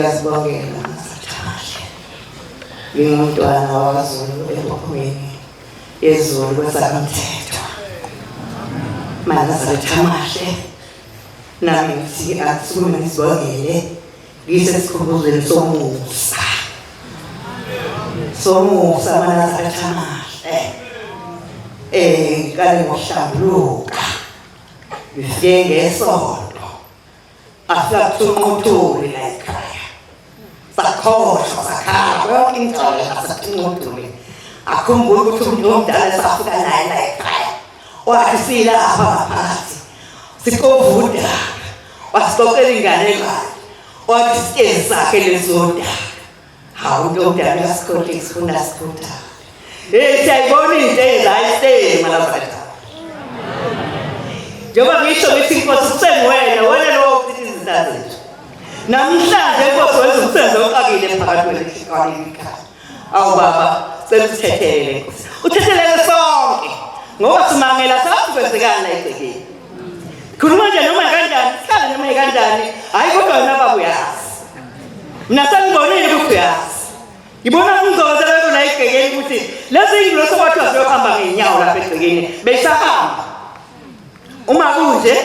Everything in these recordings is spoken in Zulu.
Ngiyazibongela ngingumntwana waZulu ebukhweni yezulu kwesakamthetho manje sathamahle nami ngithi akusukume ngizibongele ngisesikhubuzweni somusa mana sathamahle kale ngohlambuluka ngifike ngesonto afika kuthunquthuli la ekhaya sakhohlwa sakhala yonke into sathunquthuli akhumbula ukuthi umuntu omdala safika naye la ekhaya wathi silapha phakathi sikovuda wasixoxela ingane yakhe wathi sitezi sakhe lezoda hawu into omdala yasikhohle isifunda sikhutha siyayibona into ezayiseni malazatha njengoba ngisho ngithi inkosi kusengiwena wena lo uthi izinto zethu namhlanje inkosi wenza umsebenzi oqakile phakathi kwelikhaya awu baba selusithethele inkosi uthethelele sonke ngoba simangela sathi kwenzekani la egcekeni khuluma nje noma kanjani sihlale noma kanjani hayi kodwa wena baba uyazi mina sengibonile ukuthi uyazi ngibona umzozo la egcekeni ukuthi lezi zinto sokwathiwa ziyohamba ngeenyawo lapha egcekeni beyisahamba uma kunje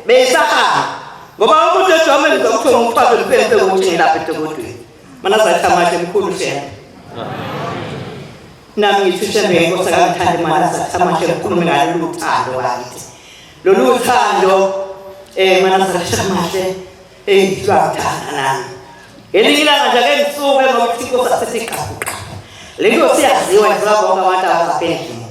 beyisahamba ngoba umuntu ejome ngizokuthola umfazi liphenze ukuthi ngilapha edokodweni mana zathamahle emkhulu shena nami ngithishe ngenkosi kaMthandi mana zathamahle ukukhuluma ngalo luthando wakithi lolu thando mana zathamahle lwathanda nami ngelinye ilanga nje ake ngisuke ngokuthi inkosi asesiqhamuqa le nkosi yaziwa njengoba bonke abantu abasaphendlini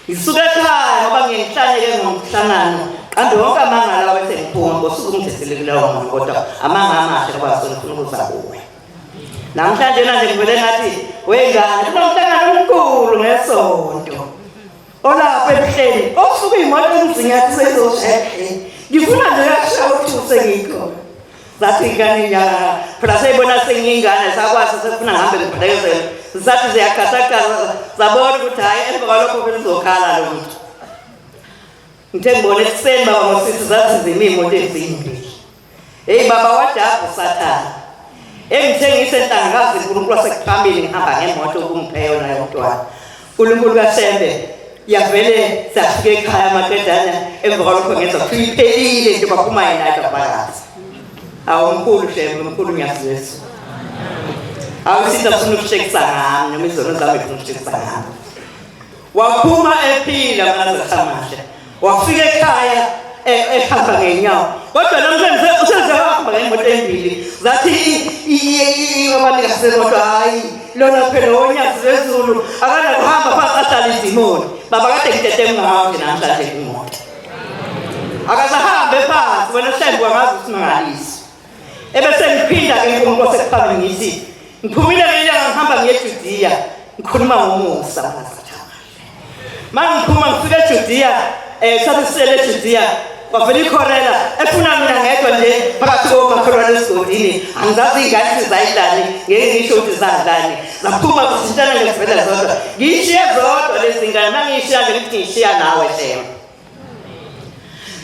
ngisuke ekhaya ngoba ngiyihlanyele ngomhlangano kanti wonke amanga lawa bese ngiphuma ngosuku ngithethele kulawo muntu kodwa amanga amahle ngoba sengifuna ukuzakuwe namhlanje nje ngivele ngathi wengane kunomhlangano omkhulu ngesonto olapha ebuhleni osuke imoto emzinyathi sezoshehle ngifuna nje uyashaya ukuthi usengikhona zathi ingane nyanga phela sayibona sengingane sakwazi sefuna ngihambe ngibhekezela zathi ziyakhathakhatha zabona ukuthi hayi emva kwalokho vele uzokhala lo muntu ngithe ngibone ekuseni baba ngosisi zathi zinimoto ezimbili baba wajabu sathana engithengise entangakazi uNkulunkulu wasekuphambili ngihamba ngemoto kumpheyona yomntwana uNkulunkulu kaSembe yavele safika ekhaya maqedana emva kwalokho ngenza ukuthi iphelile nje baphuma yena phakathi awumkhulu shembe umkhulu ngiyazizwa awusiza ufuna ukushekisa ngami noma izono zami ufuna ukushekisa ngami waphuma ephila mana zathamahle wafika ekhaya ehamba ngenyawo kodwa namhlanje usezahamba ngemoto embili zathi abantu kasemoto hayi lona phela onyazi lezulu akana kuhamba phakathi ahlala izimoni baba kade ngithethe ngawo namhlanje imoto akasahambe phansi wena hlembu wangazi usingalisi ebese ngiphinda ke uNkulunkulu wasekuphambili ngithi ngiphumile ngenyanga ngihamba ngiye eJudiya ngikhuluma ngomusa manje ngiphuma ngifika eJudiya sathi sisele eJudiya kwavela ikhorela efuna mina ngedwa nje phakathi komakholwane esigodini angizazi ingane zayidlani ngeke ngisho ukuthi zadlani zaphuma kusintana ngezivela zodwa ngishiye zodwa lezi ngane mangiyishiya nje ngithi ngishiya nawe shema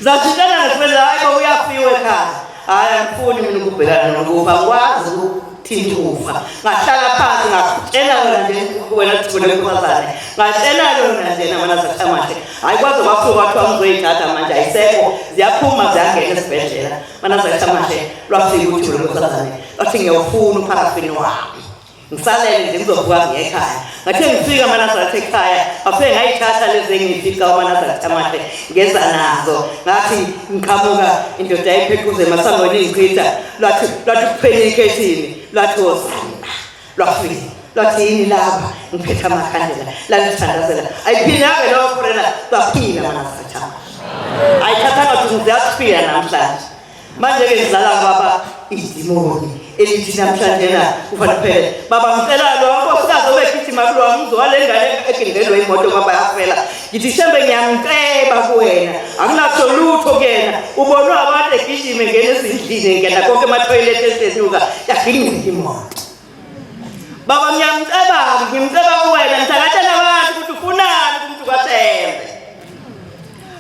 zasintana ngezivela hayi uyafiwe ekhaya hayi angifuni mina ukubhekana nokufa ngikwazi ukuthinta ukufa ngahlala phansi ngakutshela wena nje wena thibule nkosazane ngatshela lona nje namana zathamahle hayi kwaze bafika kwathiwa ngizoyithatha manje ayisekho ziyaphuma ziyangena esibhedlela mana zathamahle lwafika uthibule nkosazane wathi ngiyofuna upharaphini wami ngisalele nje ngizovuka ngekhaya ngathi ngifika mana zathe ekhaya afike ngayithatha lezi engifika mana zathamahle ngeza nazo ngathi ngiqhamuka indoda ayiphequze masangweni ngichitha lwathi kuphela ikhethini lwathi wozana lwafika lwathi yini laba ngiphethe amakhandlela lalithandazela ayiphinake lokho rena lwaphila mana zathamahle ayithatha ngathi ngizaphila namhlanje manje ke ngizala baba izimoni elithi namhlanje na kufanele baba ngicela lokho sizazobe gijima kulo ngizwale ngane ekingelwe imoto baba yafela ngithi shembe ngiyamceba kuwena akunaso lutho kuyena ubonwa abantu egijime ngene ezindlini ngena konke ama-toilet eseduka yaginqika imoto baba ngimceba kuwena ngithagatshela abantu ukuthi ufunani kumuntu kaSembe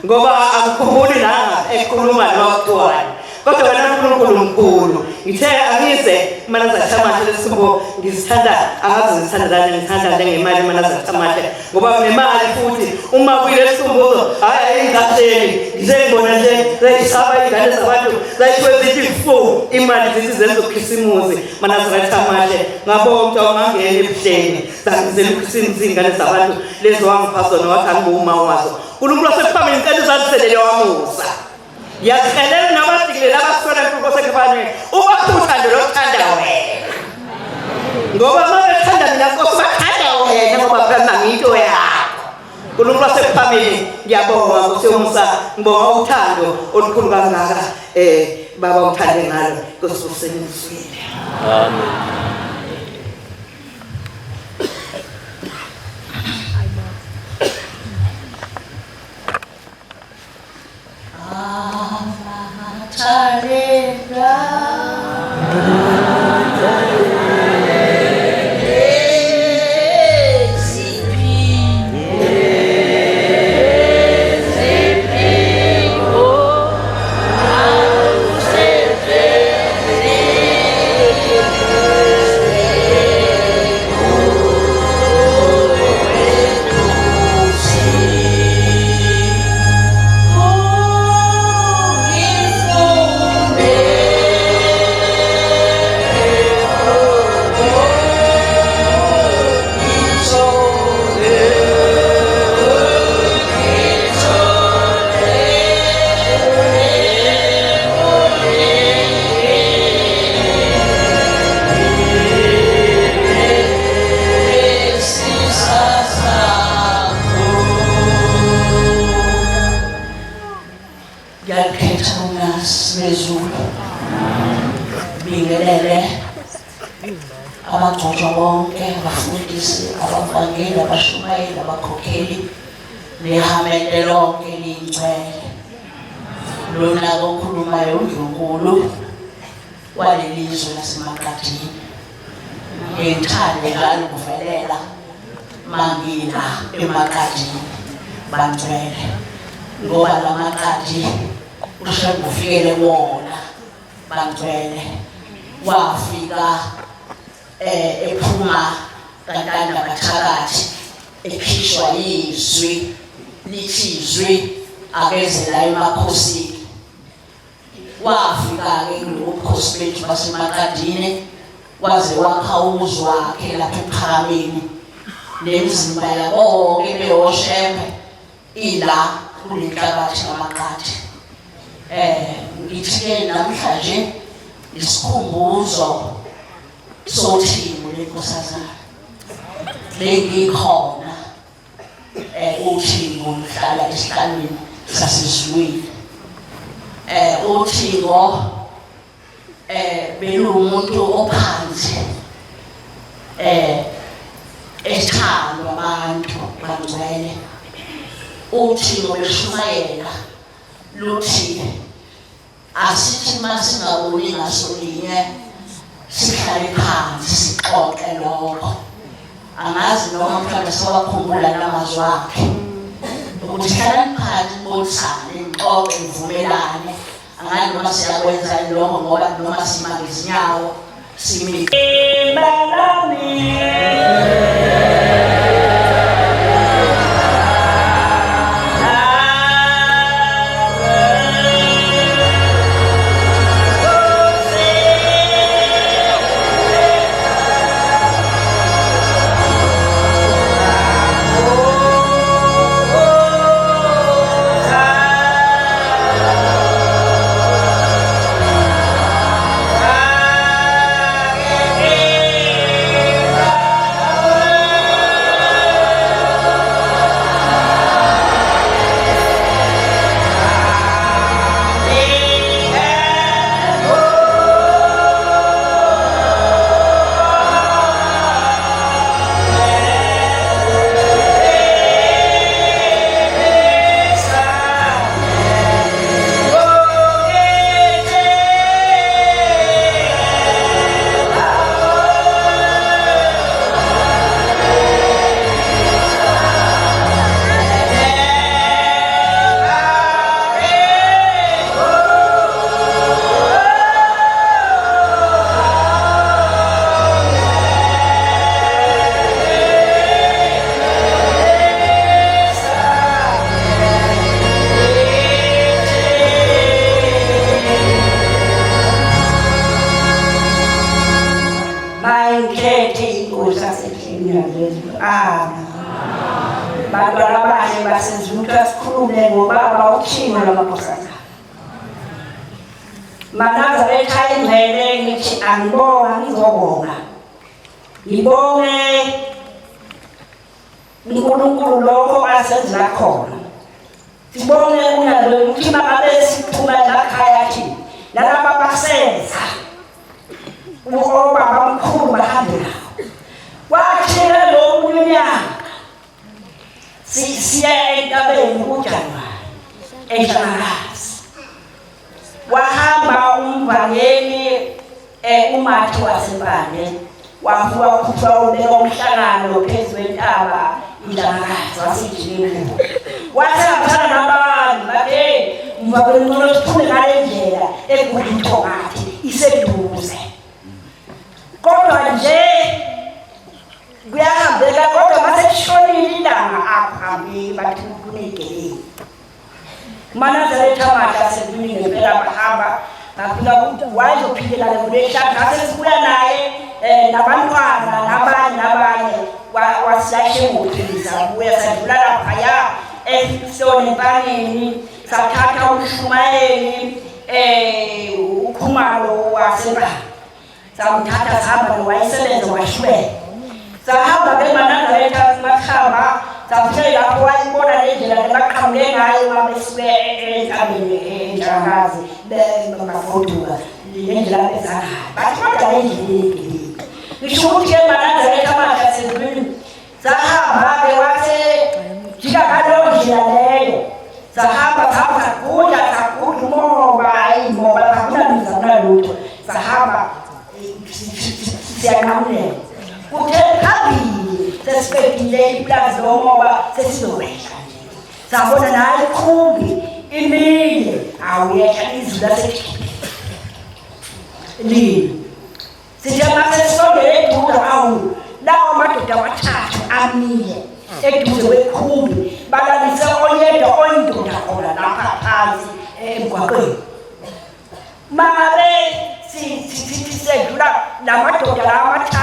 ngoba akukhumbuli nanga ekhuluma nokuthwala kodwa wena uNkulunkulu mkhulu ngithe angize Manaza Chamahle lesibongo ngizithanda angazi ngithandana ngithanda njengemali Manaza Chamahle ngoba nemali futhi uma kuyile sikhumbuzo hayi ingazeli ngize ngibona nje zayisaba ingane zabantu zayithiwe fu imali zithi zenza ukhisimuzi Manaza Chamahle ngabonga ungangena ebuhleni zangizela ukhisimuzi ingane zabantu lezo wangiphasona wathi angibuma wazo uNkulunkulu wasephambili incela izaliselele wamusa yazikelela nabathikile labasola inhloko sekufane ubaphutha lokuthanda wena ngoba mawethanda mina Nkosi bathanda wena ngoba phela ngiyinto yakho uNkulunkulu wasephambili ngiyabonga Nkosi yomusa ngibonga uthando olukhulu kangaka baba uthande ngalo Nkosi usenyusile amen. Abangcwatshwa bonke abafundisi abavangeli abashumayeli abakhokheli nehamende lonke liyingcwele lona okhulumayo uNdlunkulu waleli lizwe laseMaqadini ngithande ngalo kuvelela mangina eMaqadini bangcwele ngoba laMaqadi usekufikele wona bangcwele wafika ephuma kantanda kathakathi ekhishwa yizwi lithi izwi akezela emakhosini wafika ke kulokhosi bethu baseMaqadini waze wakha umuzi wakhe lapha ePhakameni nemizimba yabonke beyoshembe ila kulenhlabathi kaMaqadi ngithi namhlanje isikhumbuzo sothimo lenkosazana lengikhona uthimo luhlala esihlalweni sasezulwini uthimo belumuntu ophansi ethandwa abantu bangcwele uthimo beshumayela luthi asithi masingaboni ngasolinye sihlale phansi sixoxe lokho angazi noma mhlawumbe sewakhumbula namazwi akhe ukuthi hlalani phansi bonisane nixoxe nivumelane angazi noma siyakwenza lokho ngoba noma simake izinyawo simi bantwana bahle basezulu asikhulume ngobaba uThimo lamakhosana Manazaretha indlele ngithi angibonga ngizobonga ngibonge uNkulunkulu lokho asenza khona sibonge unalo ukuthi makabe siphuma lakhaya thina nalaba basenza ubaba omkhulu bahambe nawo kwathela lo munyaka siya entabeni kuJanuwari eNhlangakazi wahamba umvangeli uMathi waseMpande wavuka kuphuma ubeka umhlangano phezu kwentaba iNhlangakazi wasijikile wathanda nabantu bathe umvangeli ngolo siphume ngale ndlela ekuyithongathi iseduze kodwa nje kuyahambeka kodwa maseshonile ilanga akuhambi bathi kunegeleni Manazaretha manje asebuyile ngempela bahamba ngafika ukuthi wayezophilela kuleshaka ngasibuya naye nabantwana nabanye wasilashe ngokuphiliza buya sadlula laphaya esitone empangeni sathatha uMshumayeli uKhumalo waseMpande samthatha sahamba nowayesebenza washwela sahamba ke Manazaretha makhamba Sampai lapho wayibona lendlela lebaqhamuke ngayo mabesibe entabeni eNhlangakazi bemafoduka lendlela bezangayo bathanda lendlela ngisho ukuthi Manazaretha manje asezulwini sahamba ke wathe jika kalowo ndlela leyo sahamba sakuja moba akunamizana lutho sahamba siyanqamulela kuthe phambili sesibekile iplaza lomoba sesizowehla sabona naye ikhumbi imile awuyehla izulu lasekhiphi sithi masesondele eduze awu lawo madoda amathathu amile eduze kwekhumbi balalise oyedwa oyindoda khona lapha phansi emgwaqweni mabe sithi sedlula namadoda amathathu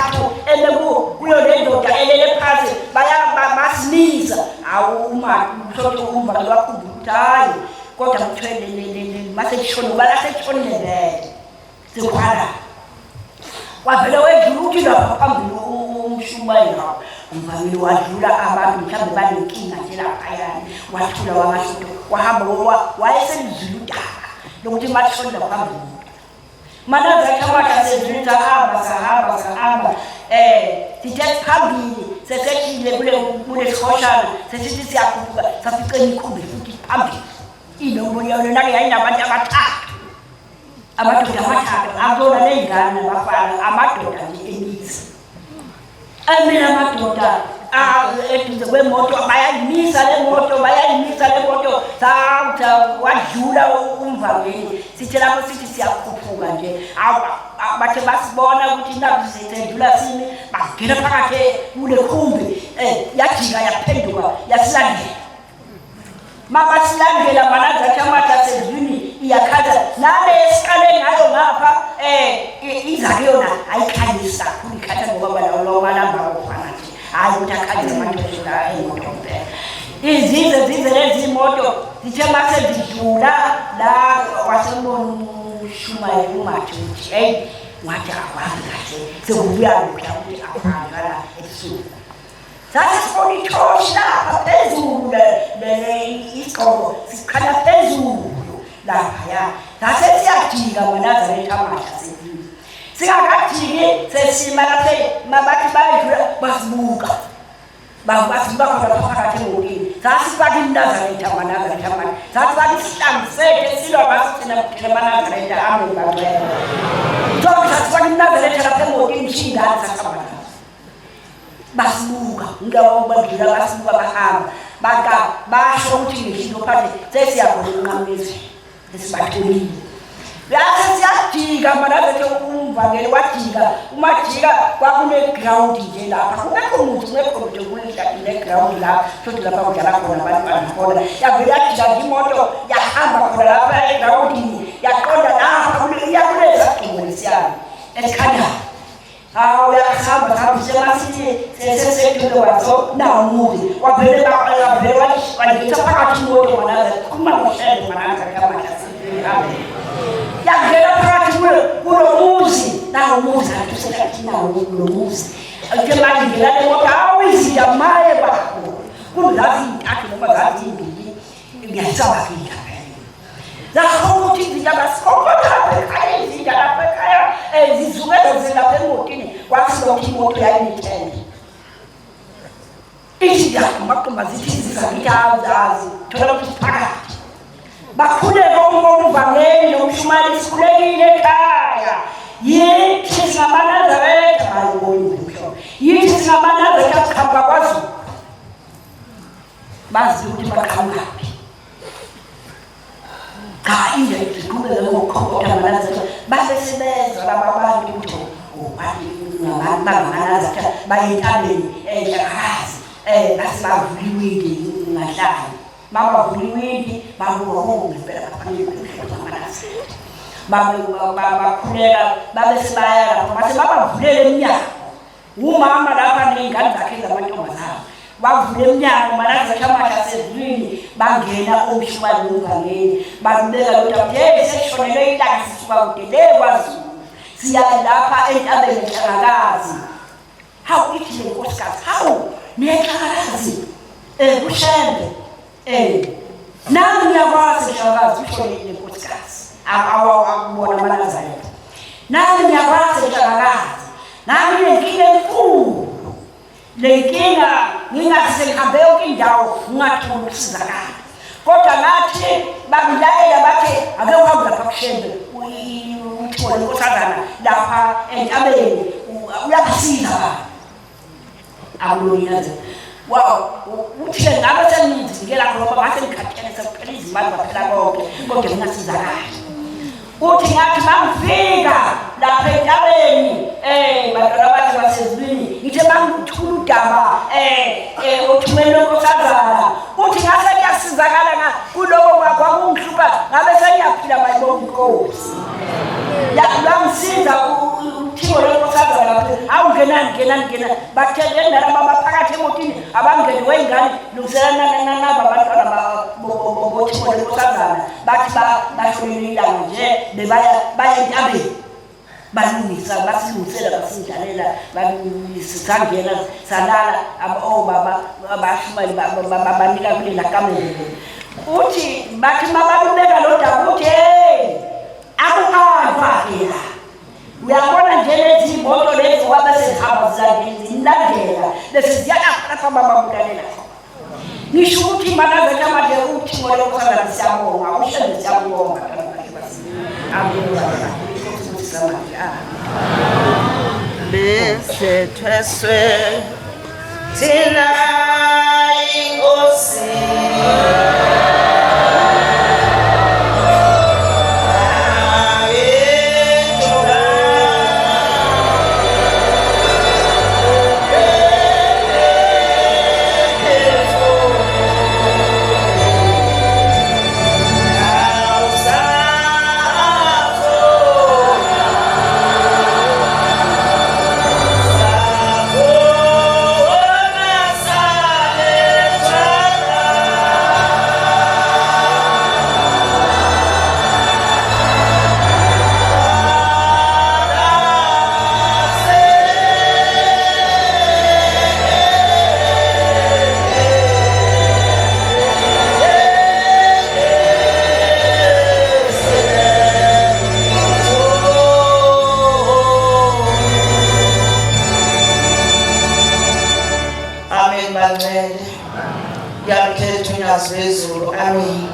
kuyo le ndoda elele phansi bayabasinisa awuma mhlophe umva lwakhubutayo kodwa mthwele maseshona balaseshonele sikhwala kwavela wedlula uthi lapha phambili umshumayeli umvamile wadlula abantu mhlawumbe banenkinga nje laphaya wathula wamashuto wahamba wayeselizulu daka lokuthi mashonela phambili Manazaretha manje asezulwini sahamba sithe phambili sesethile kule sikhoshana sesithi siyakhuphuka saficela ikhumbi futhi phambili inombolo nake yayinabantu abathathu amadoda amathathu akuzona ney'ngane nabafana amadoda nje emizi amina amadoda eduze kwemoto bayayimisa le moto wadlula umvangeli sithi lapho sithi siyakhuphuka nje bathe basibona ukuthi naku sithendula sini bangena phakathi kule khumbi yajika yaphenduka yasilandela mabasilandela Manazaretha manje asezulwini iyakhaza nale esiqale ngayo ngapha izake yona ayikhanyisa ikhatha ngoba lo malamba ofana nje hayi ukuthi akhanyisa amadoda emoto izizwe lezi moto zithe mase zidlula la wasembona uMshumayeli uMathi uthi hey ngathi akwazi kahle sekubuya lokho ukuthi akhangala esuku sasifuna ithoshi lapha phezulu isigqoko sikhala phezulu laphaya sasesiyajika Manazaretha manje asezulwini singakajiki sesima laphe mabathi bayadlula basibuka basibuka khona phakathi emotini sasifaka Manazaretha manje sasifaka isihlangu sethu silwa basithina kuphela Manazaretha amebabele so sasifaka Manazaretha lapha emotini shingani sasihamba basibuka ngawo badlula basibuka bahamba basho ukuthi ngisho phakathi sesiyabona unqamezi esibathulile Yase siyajika Manazaretha umvangeli wajika umajika kwakune ground nje lapha kungekho umuntu kulidla ground lapha futhi lapha kudlala khona abantu khona yavela yajika imoto yahamba khona lapha egroundini yaqonda lapha kuleza gqomo lesiyana esikhanda uyahamba semasithi seseseduze kwaso nawumuzi wavele wangitha phakathi imoto manaza khuluma ngohlelo manaza kaMakhasini yangena phakathi kulo muzi nawumuzi atusekathi nawo lo muzi ke manje ngilale ngoba awizinto maye bakho kulazi intathu noma zathi imbili ngiyasaba kinga zakho ukuthi ngiyabasokothaba ekhaya izinto lapha ekhaya zizukela zilapha emotini kwathi lokho imoto yayinithende izinto maqomba zithi zizakithazazi thola ukuthi phakathi bakhuleka umvangeli nomshumayeli sikhulekile ekhaya yithi singamanazareta bayibona yithi singamanazareta kuhamba kwaZulu bazi ukuthi baqhamukapi indlela iqhubeka ngokukhokha amanazareta babesebenza lababantu ukuthi ngabantu bangamanazareta bayentabeni enhlakazi basibavuliwile ngahlanye mabavuliwile babuhonga impela baphambili kwamanazareta bakhuleka babesibaya lapho bathi babavulele eminyango umama lapha ney'ngane zakhe zamantombazana bavule eminyango manazareta aMakhasini bangena omshumayeli nomvangeli baluleka lodwa ukuthi hey seshonele ilanga sisuka kude le kwaZulu siya lapha entabeni enhlakazi hawu ithi le nkosikazi hawu nenhlakazi kushembe nami ngiyakwazi enhlakazi ushonele le nkosikazi akubona amanazareta nami ngiyakwazi enhlakazi nami nenkinga enkulu lenkinga ngingathi sengihambe yonke indawo ngingatholi ukusizakala kodwa ngathi bangilayela bathi ake uhambe lapha kushembe uthole inkosazana lapha entabeni uyakusiza akulonyaze uthi ngabe sengizingela khona base ngikhathele sekuphela izimali baphela konke kodwa ngingasizakala uthi ngathi bangifika lapha entabeni bantwana bathi basezulwini ngithe bangithula udaba uthumele lonkosazana uthi ngase kuyasizakala kuloko kwakungihlupha ngabe sengiyaphila bayibona inkosi yangisiza uthimo lonkosazana lapha awungenani bathele nalaba baphakathi emotini abangeni wey'ngane lungiselana naba abantwana bothimo lonkosazana bathi bashonele ilanga nje baya entabeni balungisa basilungisela basindalela sisangena salala obaba abashumayeli babanika kulela kamele uthi bathi mabaluleka lo daba uthi akuhanjwa-ke la uyabona nje lezi moto lezi wabesezihamba zilandela lezi ziyalapha bababulalela ngisho ukuthi manazareta manje uthimo lonkosazana siyabonga ushembe siyabonga Besethweswe thina inkosi Zezulu amen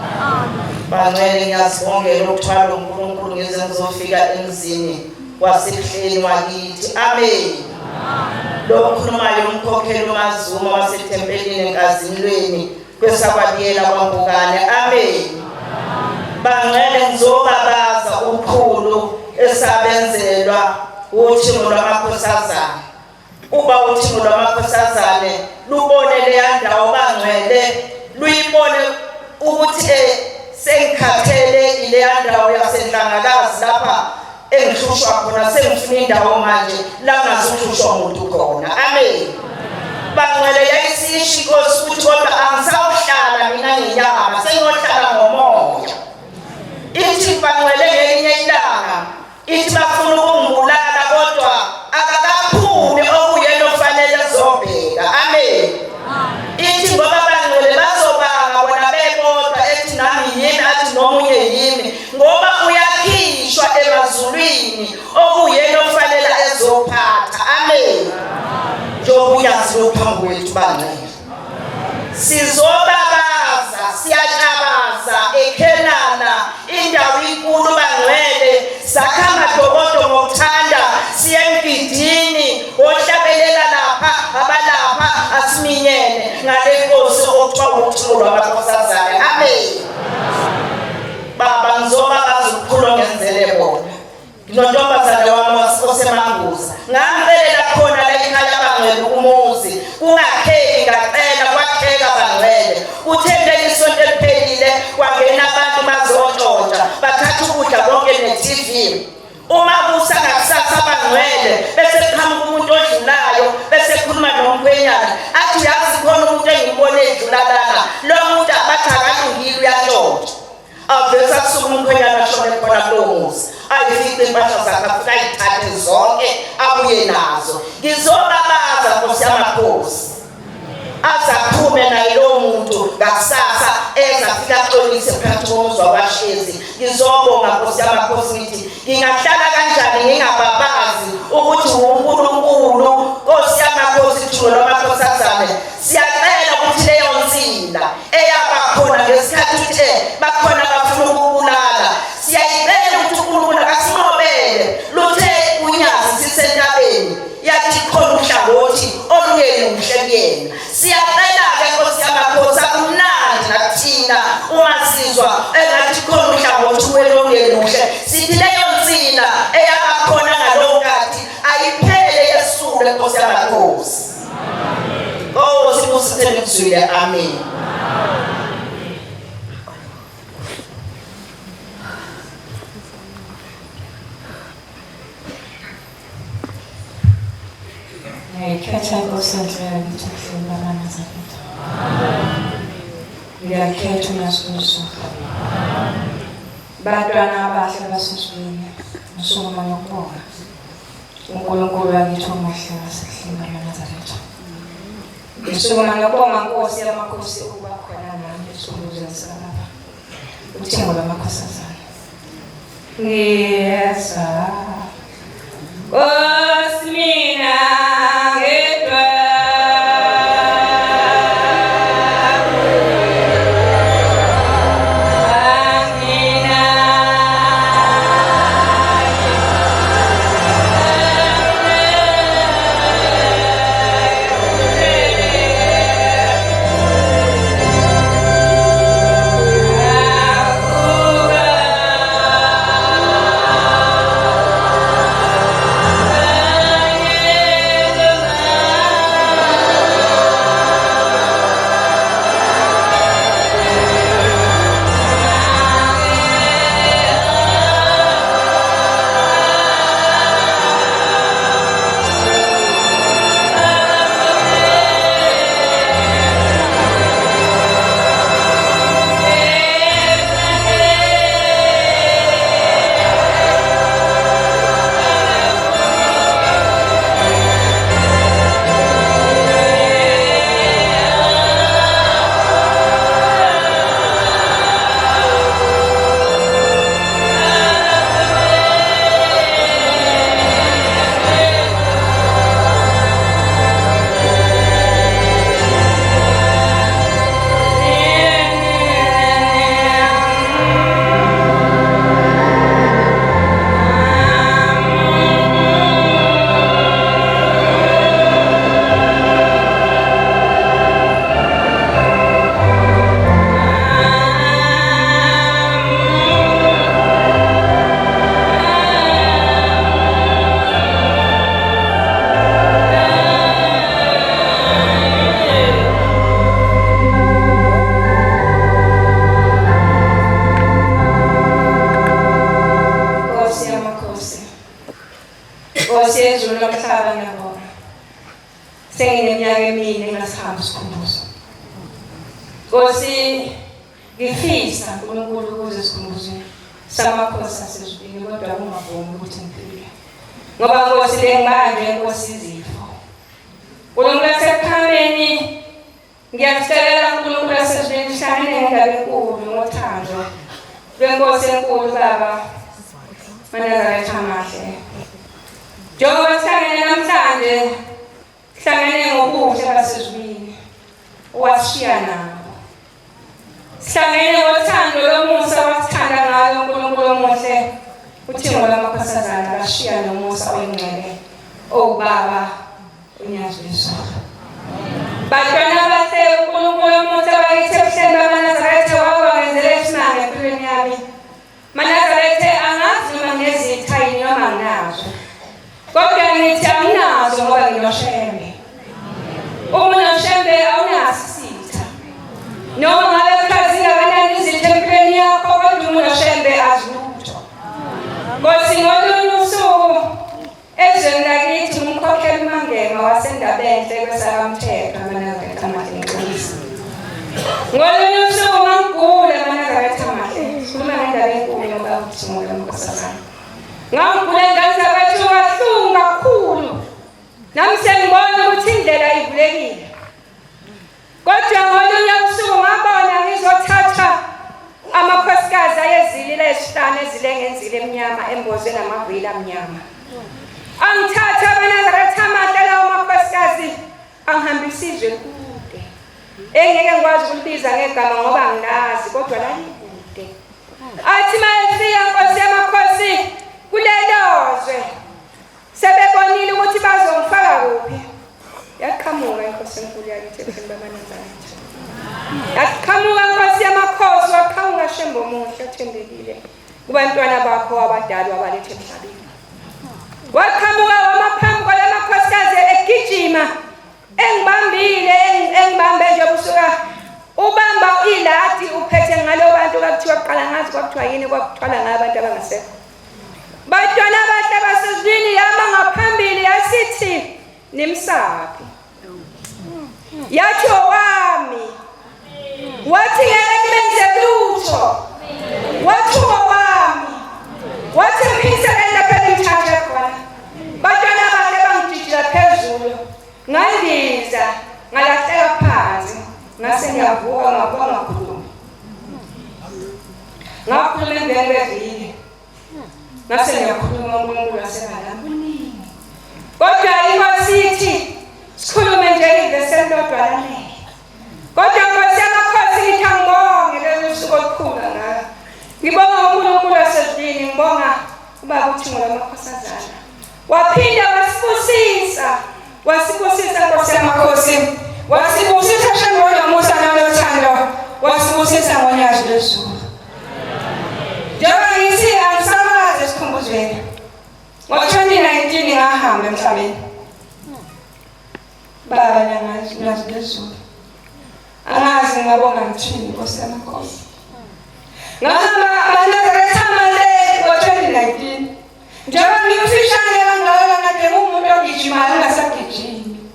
bangcwele ngiyazibongela ukuthwala uNkulunkulu ngize ngizofika emzini wasekuhleni wakithi amen lo mkhulumayo umkhokheli uMazuma wasethempelini enkazimlweni kwesakwabiyela kwaMbukane amen bangcwele ngizobabaza ukhulu esabenzelwa uthimo lwamakhosazana uba uthimo lwamakhosazane lubone leya ndawo bangcwele luyibone ukuthi sengikhathele ile ndawo yasenhlangakazi lapha engihlushwa khona sengifuna indawo manje la ngazihlushwa umuntu khona. Amen. Bangcwele yayisisho inkosi ukuthi kodwa angisawuhlala mina ngenyama sengiyohlala ngomoya. Ithi bangcwele ngelinye ilanga ithi bafuna ukungibulala kodwa akakaphumi okuyena ofanele ezobheka. Amen. Ithi ngoba bangcwele bazobanga bona bebodwa ethi nami yimi athi nomunye yimi ngoba uyakhishwa emazulwini okuyena ofanele ezophatha. Amen. Njengobuyazi lokuphambi kwethu bangcwele sizobabaza siyacabaza eKhenana indawo inkulu bangcwele sakha amadokodo ngokuthanda siye emgidini ohlabelela lapha abalapha asiminyene ngale nkosi okuthiwa ukuthulo lwabakhosazana. Amen. Baba ngizobabaza ukukhulu ngenzele bona nontombazane wami osemanguza ngamcelela khona la ekhaya bangcwele umuzi kungakheki ngacela kwakheka bangcwele kuthembele isonto eliphelile kwangena abantu bazoxoxa bathatha ukudla konke ne-TV. Uma kusa ngakusasa bangcwele bese kuqhamuka umuntu odlulayo bese khuluma nomkhwenyana athi uyazi khona umuntu engibone edlula lana lo muntu abathi akalungile uyaxoxa. Avesa kusuka umkhwenyana ashone khona kulowo muzi ayifice impahla zakhe afika ayithathe zonke abuye nazo. Ngizobabaza nkosi yamakhosi azaphume naye lo muntu ngakusasa ezafika axolise phakathi komuzi wabahlezi. Ngizobonga nkosi yamakhosi ngithi ngingahlala kanjani ngingababazi ukuthi uNkulunkulu nkosi yamakhosi thulo lwabakhosazane. Siyacela ukuthi leyo nsila eyabakhona ngesikhathi ukuthi bakhona bafuna ukubulala siyayicela ukuthi uNkulunkulu akasinqobele luthe unyazi sisentabeni yathi khona uhlangothi olungeli umhle kuyena. Siyacela-ke nkosi yamakhosi akumnandi nakuthina uma sizwa engathi khona uhlangothi welungeli umhle sithi leyo nsila eyabakhona ngalowo nkathi ayiphele yesule nkosi yamakhosi. Oh sibusithele kuzwile. Amen. Ngiyakhetha inkosi enhle ukuthi kuhlula amaNazaretha. Ngiyakhetha uMasusu. Bantwana abahle basesizweni ngisukuma ngokubonga uNkulunkulu wakithi omuhle wasehlula amaNazaretha. Ngisukuma ngokubonga Nkosi yamakhosi ukuba khona nami esikhuluzweni sikalaba uthengo lwamakhosazana. Ngiyeza Nkosi mina Nkosi ngifisa uNkulunkulu ukuze sikhumbuze samakhosi asezulwini kodwa kungavumi ukuthi ngiphile. Ngoba Nkosi lengibanje Nkosi izifo. uNkulunkulu asekhameni ngiyacela uNkulunkulu asezulwini shayine ngendaba enkulu ngothando lweNkosi enkulu Baba Manazaretha amahle. Njengoba sihlangene namhlanje sihlangene ngobuhle basezulwini washiya nabo. Sihlangene ngothando lomusa wasithanda ngalo uNkulunkulu omuhle uthingo lamakhosazana bashiya nomusa oyingcwele obaba uNyaziswa. Bantwana bahle uNkulunkulu omuhle bakithi ebuhleni bamaNazaretha wawangenzele isimanga empilweni yami. Manazaretha angazi noma ngezitha yini noma nginazo. Kodwa ngithi anginazo ngoba nginoshembe. Uma unoshembe awunaso isitha. Noma ngabe ukhazile kanani izitha empilweni yakho kodwa uma unoshembe azilutho. Nkosi ngolunye usuku ezweni lakithi umkhokheli uMangema wasendabenhle kwesakamthetho aManazaretha amahle ngeqiniso. Ngolunye usuku ngangigula aManazaretha amahle. Sikhuluma ngendaba enkulu ngoba uthingo lamakhosazana. Ngangigula ingane zakwethu kabuhlungu kakhulu. Nami sengibona ukuthi indlela ivulekile. Kodwa ngolunye usuku ngabona ngizothatha amakhosikazi ayezilile esihlanu ezilengenzile emnyama embozwe namavili amnyama. Angithatha aManazaretha amahle lawo makhosikazi angihambisa izwe kude. Engeke ngikwazi ukulibiza ngegama ngoba nginazi kodwa lalikude. Athi mayefika Nkosi yamakhosi kulelozwe sebebonile ukuthi bazongifaka kuphi. Yaqhamuka iNkosi enkulu yakithi ebuhleni bamaNazaretha. Yaqhamuka Nkosi yamakhosi waqhamuka Shembe omuhle othembekile kubantwana bakho abadala abalethe emhlabeni. Waqhamuka wamaphambi kwalamakhosikazi egijima engibambe nje busuka ubamba iladi uphethe ngalo bantu kwakuthiwa kuqala ngazi kwakuthiwa yini kwakuthwala ngabantu abangasekho. Bantwana bahle basezulwini yama ngaphambili yasithi nimsaphi. Yathi owami. Wathi ngeke ngimenze lutho. Wathi owami. Wathi ngiphisele lapha ngithathe khona. Bantwana bahle bangijijila phezulu. Ngandiza ngalahleka phansi. Ngase ngiyavuka ngabuka ngakhuluma. Ngakhuluma emveni kwevili. Ngase ngiyakhuluma uNkulunkulu wasebalambuni. Kodwa iNkosi ithi sikhulume nje ivesi elilodwa lanele. Kodwa Nkosi yamakhosi ngithi angibonge lolu suku olukhulu ngalo. Ngibonga uNkulunkulu wasezulwini, ngibonga ubaba uthingo lamakhosazana. Waphinda wasibusisa Nkosi yamakhosi. Wasibusisa Shembe nomusa nothando. Wasibusisa ngoNyazi lwezulu. Njengoba ngithi angisakaze esikhumbuzweni. Ngo-2019 ngahamba emhlabeni. Baba Nyazi lwezulu. Angazi ngabonga ngithini Nkosi yamakhosi. Ngahamba aManazaretha amahle ngo-2019. Njengoba ngimfishane kangaka kade ngumuntu ogijimayo ongasagijimi.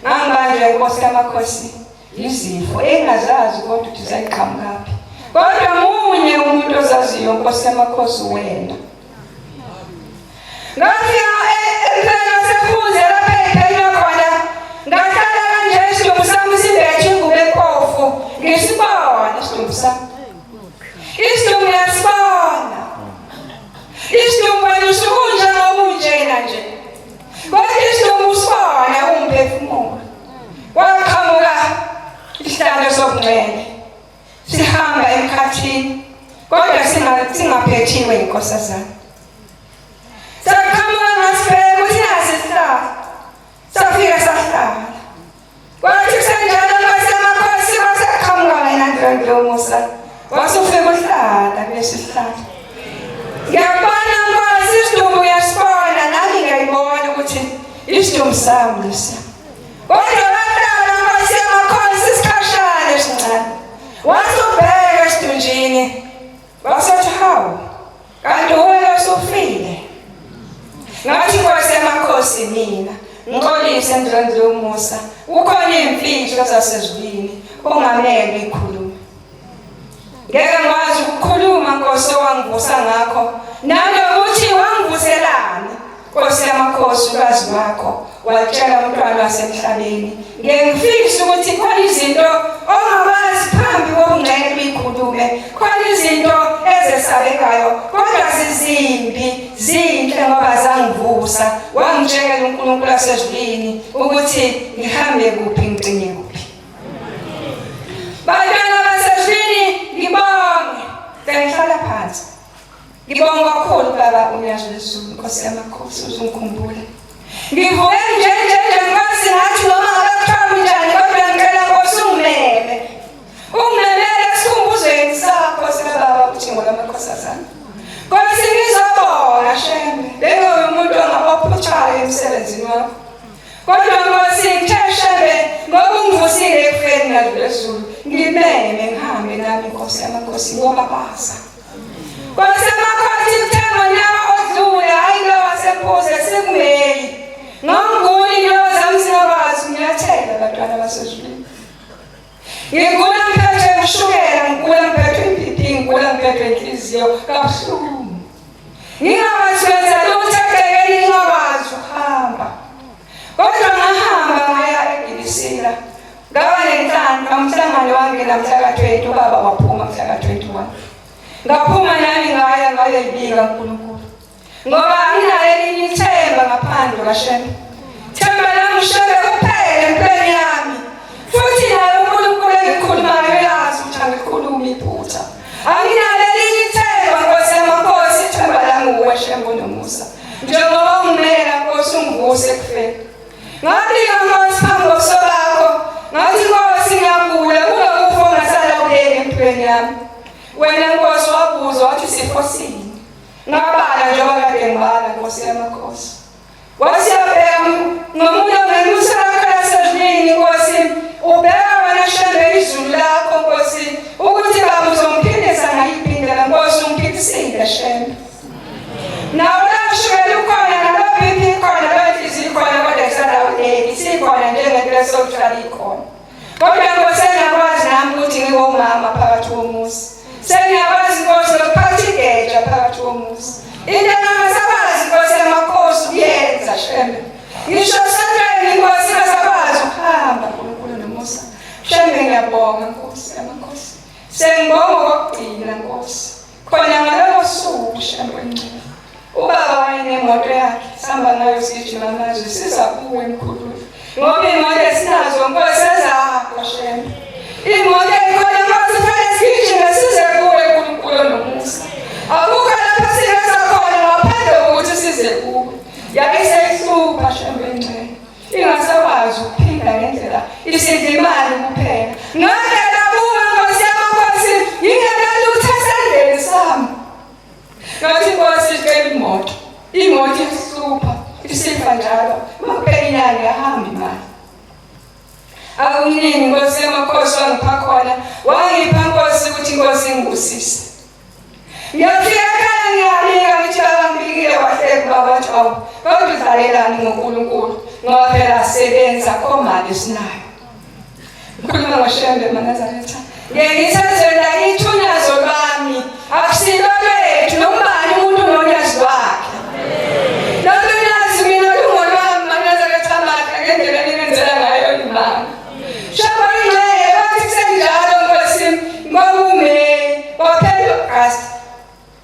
Ngangibanjwe Nkosi yamakhosi izifo engazazi kodwa ukuthi zayiqhamukaphi. Kodwa munye umuntu ozaziyo Nkosi yamakhosi wena. Ngafika empela sefuze lapha ekhaya khona. Ngahlala kanje isidumbu sami sibethe ingubo empofu. Ngisibona isidumbu sami. Isidumbu yasibona. Isidumbu lisukunja ngobunjena nje. Kodwa isidumbu usibona umphefumulo. Waqhamuka isihlalo sobungcwele. Sihamba emkhathini. Kodwa singaphethiwe inkosazana. Saqhamuka ngasibheka ukuthi nasi sihlala. Safika sahlala. Kwathi senjalo Nkosi yamakhosi wasaqhamuka ngenandlela yomusa. Wasufika uhlala kulesi sihlalo. Ngiyabona Nkosi isidumbu uyasibona nami ngiyayibona ukuthi isidumbu sami lesa. Kodwa wahlala Nkosi yamakhosi isikhashana esincane. Wasubheka esidunjini. Wasethi hawu. Kanti wena usufile. Ngathi Nkosi yamakhosi mina ngixolise endleleni yomusa. Ukhona imfihlo zasezulwini ongamele ikhulume. Nkosi owangivusa ngakho nanokuthi wangivuselani Nkosi yamakhosi ukazi wakho watshela umntwana wasemhlabeni ngengifisa ukuthi khona izinto ongabazi phambi kokungcele bikhulume khona izinto ezesabekayo kodwa zizimbi zinhle ngoba zangivusa wangitshela uNkulunkulu wasezulwini ukuthi ngihambe kuphi ngicine kuphi bantwana basezulwini ngibonge ngihlala phansi ngibonga kakhulu baba uNyazizulu Nkosi yamakhosi uzungikhumbula ngivuke nje Nkosi ngathi noma ngabe njani kodwa ngicela Nkosi ungimeme esikhumbuzweni sakho sibaba uthi ngolamakhosazana Nkosi ngizobonga shembe bengumuntu ongabaphuthayo emsebenzini wakho kodwa Nkosi ngithe shembe ngoba ungivusile ekufeni ngalezulu ngimeme ngihambe nami Nkosi yamakhosi ngoba basa Nkosi yamakhosi kuthenga nawe odlule hayi lo wasempuze sikumeli ngonguli lo zamsinokwazi ngiyathela bantwana basezulwini ngigula ngiphethe ushukela ngigula ngiphethe iBP ngigula ngiphethe inhliziyo kabuhlungu ngingakwazi ukwenza lutho ekubekeni ngingakwazi ukuhamba kodwa ngahamba ngaya eGilisila ngaba nenhlanhla umhlangano wangena mhla ka-20 ubaba waphuma mhla ka-21 ngaphuma nami ngayibika uNkulunkulu ngoba anginayo elinye ithemba ngaphandle kaShembe themba lami Shembe kuphela empilweni yami futhi naye uNkulunkulu engikhulumayo uyazi ukuthi angikhulumi iphutha anginalo elinye ithemba Nkosi yamakhosi ithemba lami uwe Shembe unomusa njengoba ungimela Nkosi ungivuse ekufeni ngabika Nkosi phambi kobuso bakho ngathi Nkosi ngiyagula kulokufa ongasala kuleli empilweni yami wena Nkosi wabuza wathi sifo sini ngabala njengoba kade ngibala Nkosi yamakhosi wasiyabheka ngomuntu ongemusakho yasezulwini Nkosi ubheka wena Shembe izulu lakho Nkosi ukuthi baba uzomphindisa ngayiphi indlela Nkosi ungiphindisile Shembe nawe lashukela ukhona nalo-BP khona lo-inhliziyo khona kodwa kusalawuleki sikhona njengento sokuhlala ikhona kodwa Nkosi engiyakwazi nami ukuthi ngiwumama phakathi komuzi sengiyakwazi Nkosi lokuphatha igeja phakathi komuzi into engasakwazi Nkosi yamakhosi ukuyenza Shembe ngisho satweni Nkosi ngasakwazi ukuhamba uNkulunkulu nomusa Shembe ngiyabonga Nkosi yamakhosi sengibonga okokugcina Nkosi khona ngalolo suku Shembe ngcela ubaba wayenemoto yakhe sihamba ngayo sijima amazwe siza kuwe mkhulu ngoba imoto esinazo Nkosi ezakho Shembe imoto ikhona Nkosi fanele sijime size kuwe uNkulunkulu nomusa akukho lapha siza khona ngaphandle kokuthi size kuwe yayisehlupha Shembe ngcela ingasakwazi ukuphinda ngendlela isidimali kuphela ngakela kuwe Nkosi yamakhosi ingenalutho esandleni sami ngathi Nkosi icela imoto ihlupha isifa njalo makuphela inyanga yahamba imali akuningi Nkosi yamakhosi wangipha khona wangipha Nkosi ukuthi Nkosi ngibusise ngiyafika ekhaya ngiyabika ngithi baba ngibikile wahleka baba wathi awu kodwa udlalelani ngoNkulunkulu ngoba phela asebenza komali sinayo ngikhuluma ngoShembe Nazaretha ngisazela ithunyazo lwami akusilo lwethu nombani umuntu nonyazi lwakhe nolunyazi mina lungolwami Nazaretha makha ngendlela ningenzela ngayo imali shaba ingcele bathi kusenjalo Nkosi ngokume waphela uGasti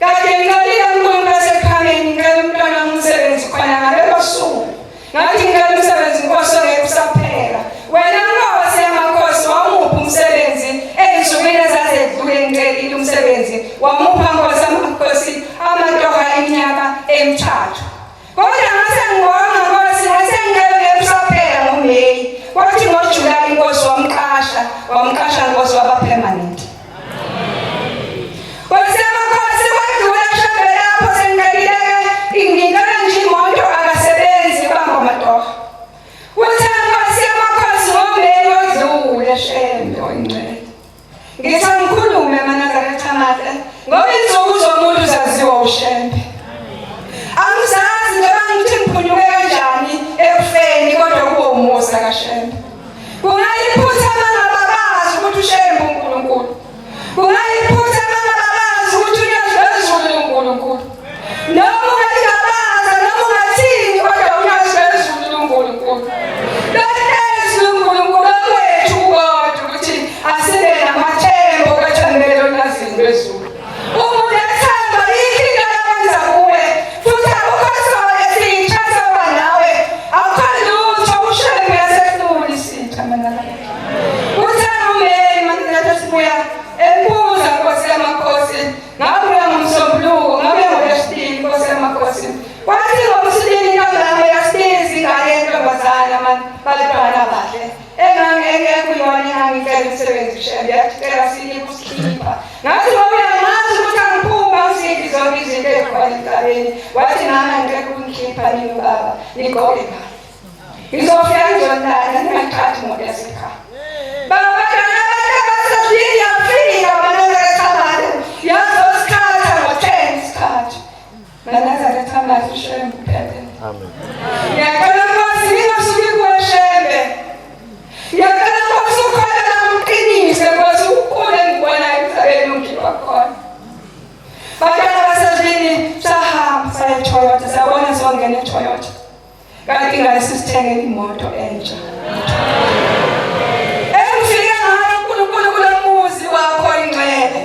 kade ngiqalile uNkulunkulu wasekhameni ngicela umntwana umsebenzi khona ngalelo suku ngathi ngicela umsebenzi Nkosi ongeke usaphela wena Nkosi yamakhosi wamupha umsebenzi ey'nsukwini ezazedlule ngicelile umsebenzi wamupha Nkosi yamakhosi amatoha eminyaka emithathu kodwa ngase ngibonga Nkosi ngase ngicela ongeke usaphela ngoMeyi kwathi ngoJulayi Nkosi wamqasha Nkosi waba permanent Nkosi yamakhosi kwadlula Shembe lapho sengicela ngicela nje imoto akasebenzi bamba amatoha uthi Nkosi yamakhosi ngoMeyi odlule Shembe oyingcele ngithi angikhulume Nazaretha mahle ngoba wezulu. Umuntu ethanda inkinga yakwenza kuwe futhi akukhosoke siyithatha nawe awukhali lutho ushebe yasehluli sitha manala. Uthanda umeli manila sibuya ebuza Nkosi yamakhosi ngabuya ngomsombuluko ngabuya ngoLwesitini Nkosi yamakhosi. Wathi ngomsibili ngama yasisi ngake ntombazana balibana bahle. Engekuyona ngicela umsebenzi ushebe yacela siyikusikhipha. Ngathi ngoba ngazi ukuthi angiphuma usithi zonke izinto ezikhona emhlabeni. Wathi nami ngeke ungikhipha nini baba nigqoke ngalo. Ngizofika ngizondana ngingaqhathi imoto yasekhaya. Baba kana basasini yafika manazareth amade yazosikhatha ngo-10 isikhathi. Manazareth amade ushebe uphephe. Amen. Ngiyacela Nkosi ngingasuki kuwe Shembe. Ngiyacela Nkosi ukhona la uqinise Nkosi ukhule ngikubonayo emhlabeni ungikhipha khona. Bantwana basasini sahamba saya eToyota sabona songena eToyota. Kanti ngale sisithengele imoto entsha. Engifika ngayo uNkulunkulu kulomuzi wakho ingcwele.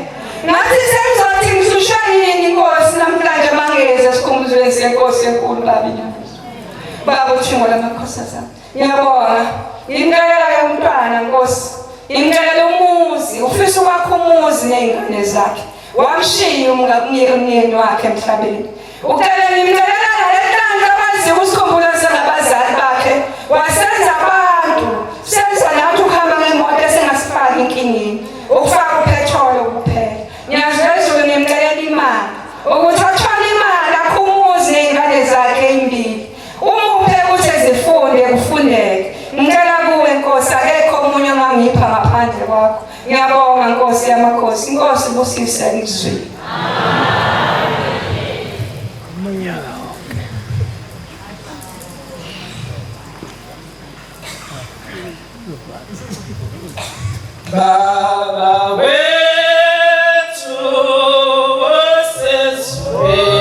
Ngathi sengizothi ngisushwa yini Nkosi namhlanje mangeze sikhumbuzweni senkosi enkulu baba iNyambiso. Baba uthingo lamakhosazana. Ngiyabonga. Ngimcela umntwana Nkosi. Ngimcela umuzi, ufisa ukwakha umuzi nezingane zakhe. Wamshiya umyeni wakhe emhlabeni. Ucela ngimcelela nalentanga abazi usikhumbula sengabazali bakhe. Wasenza abantu, senza nathi ukuhamba ngemoto esengasifaki inkingeni. Ukufaka upetrol kuphela. Ngiyazizwe ngimcelela imali. Ukuthi athole imali akhe umuzi nezingane zakhe ezimbili. Umuphe ukuthi ezifunde kufundeke. Ngicela kuwe Nkosi akekho omunye ongangipha ngaphandle kwakho. Ngiyabonga Nkosi yamakhosi. Inkosi busise ngizwile. Baba wethu osezulwini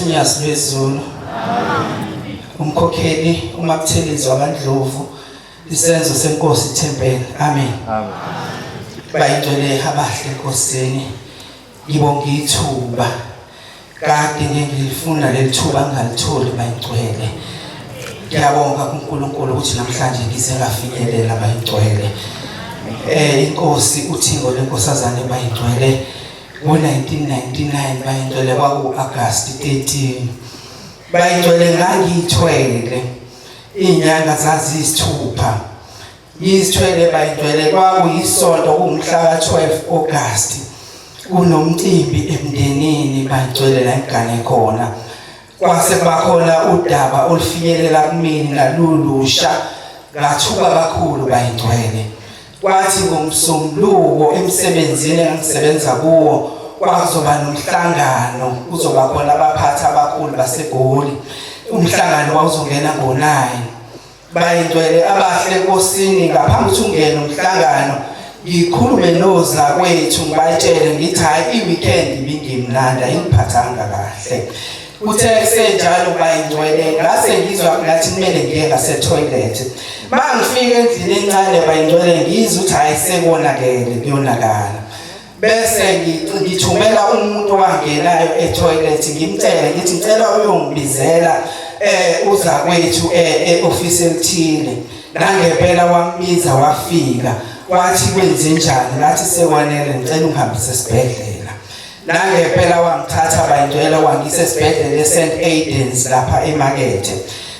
uMnyasi wezulu umkhokheli uMakuthelizi wakaNdlovu isenzo senkosi ithempeli. Amen. Amen. Bayingcwele abahle Nkosini ngibonga ithuba kade ngilifuna lelithuba ngalithola bayingcwele. Ngiyabonga kuNkulunkulu ukuthi namhlanje ngize ngafinyelela bayingcwele. Inkosi uthingo lenkosazane bayingcwele ngo-1999 bayingcwele kwaku-August 13. Bayingcwele ngangiyithwele inyanga zaziyisithupha. Yizithwele bayingcwele kwakuyisonto kumhla ka-12 August. Kunomcimbi emndenini bayingcwele la ingane khona. Kwase bakhona udaba olufinyelela kumini ngalulusha ngathuka kakhulu bayingcwele. Kwathi ngomsombuluko emsebenzini engisebenza kuwo kwakuzoba nomhlangano kuzoba khona abaphathi abakhulu baseGoli. Umhlangano wawuzongena ngo-9. Bayingcwele abahle Nkosini ngaphambi ukuthi ungene umhlangano ngikhulume nozakwethu ngibatshele ngithi hayi i-weekend ibingimnandi ayingiphathanga kahle. uthe senjalo bayingcwele ngase ngizwa ngathi kumele ngiye ngase-toilet. Mangifika endlini encane bayingcwele ngizwa ukuthi hayi sekonakele kuyonakala. Bese ngithumela umuntu owangenayo e-toilet ngimtshele ngithi ngicela uyongibizela uza kwethu e-office elithile. Nangempela wambiza wafika wathi kwenzenjani ngathi sekwanele ngicela ungihambise esibhedlela. Nangempela wangithatha bayingcwele wangisa esibhedlela e-St. Aidan's lapha emakethe.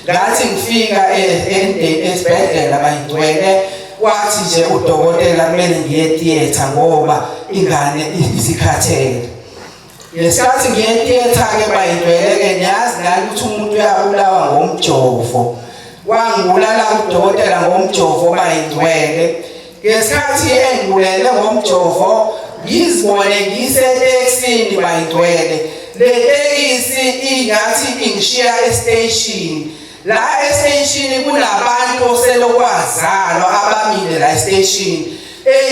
Ngathi ngifika esibhedlela bayingcwele wathi nje udokotela kumele ngiye theater ngoba ingane isikhathele. Ngesikhathi ngiye theater ke bayingcwele ke niyazi nani ukuthi umuntu uyabulawa ngomjovo. Wangibulala udokotela ngomjovo bayingcwele. Ngesikhathi engibulele ngomjovo ngizibone ngisetekisini bayingcwele. Le tekisi ingathi ingishiya e-station. La e-station kunabantu oselokwazalwa abamile la e-station.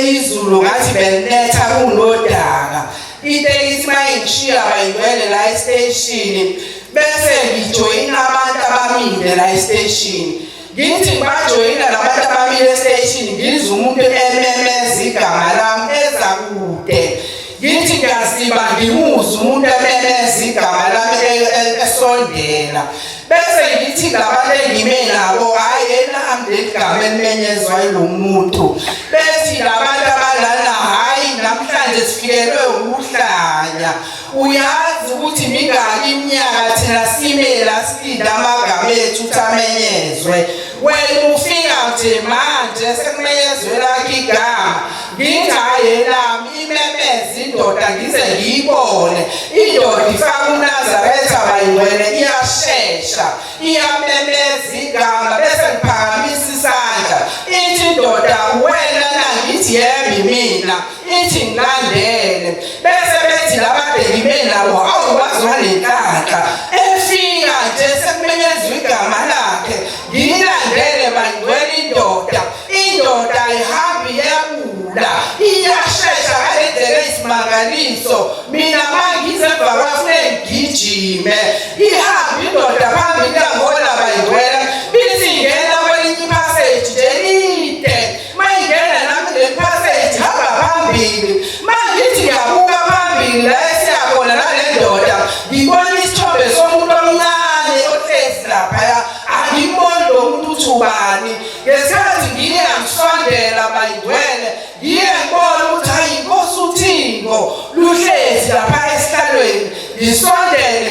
Izulu ngathi belinetha kunodaka. Itekisi mayingishiya bayingcwele la e-station bese ngijoyina abantu abamile la e-station. Ngithi ngibajoyina labantu abamile e-station ngizwa umuntu ememeza igama lami eza kude. Ngithi ngiyasiba ngimuzwa umuntu ememeza igama lami esondela. Bese ngithi labantu engime nabo hayi yena amdegama elimenyezwa yilo muntu. Bethi labantu abalana hayi namhlanje sifikelwe ukuhlanya. Uyazi ukuthi mingaki iminyaka thina simela silinda amagama ethu ukuthi amenyezwe. Wena ufika nje manje sekumenyezwe lakho igama. Ngithi hayi nami imemeza indoda ngize ngiyibone. Indoda ifaka uNazaretha bayingcwele iyashesha. Iyamemeza igama bese ngiphakamisa isandla. Ithi indoda wena nangithi yemi mina. Ithi ngilandele. Bese bethi labadeli benabo awukwazi wanenhlanhla. Efika nje sekumenyezwe igama lakhe. Ngilandele bayingcwele indoda. Indoda ihambi yebula. Iyashesha ngalendlela isimangaliso. Mina mangize emva kwafune ngijime. Ihambi indoda phambili ngona bayingcwele. Bithi ingena kwelinye passage nje lide. Mayingena nami le passage hamba phambili. Mangithi ngiyabuka phambili la esiyakhona nale ndoda. Ngibona isithombe somuntu omncane ohlezi lapha. Angiboni lo muntu uthubani. Ngesikhathi ngiye ngisondela bayingcwele. Ngiye ngibona ukuthi hayi inkosi uThixo luhlezi lapha esihlalweni.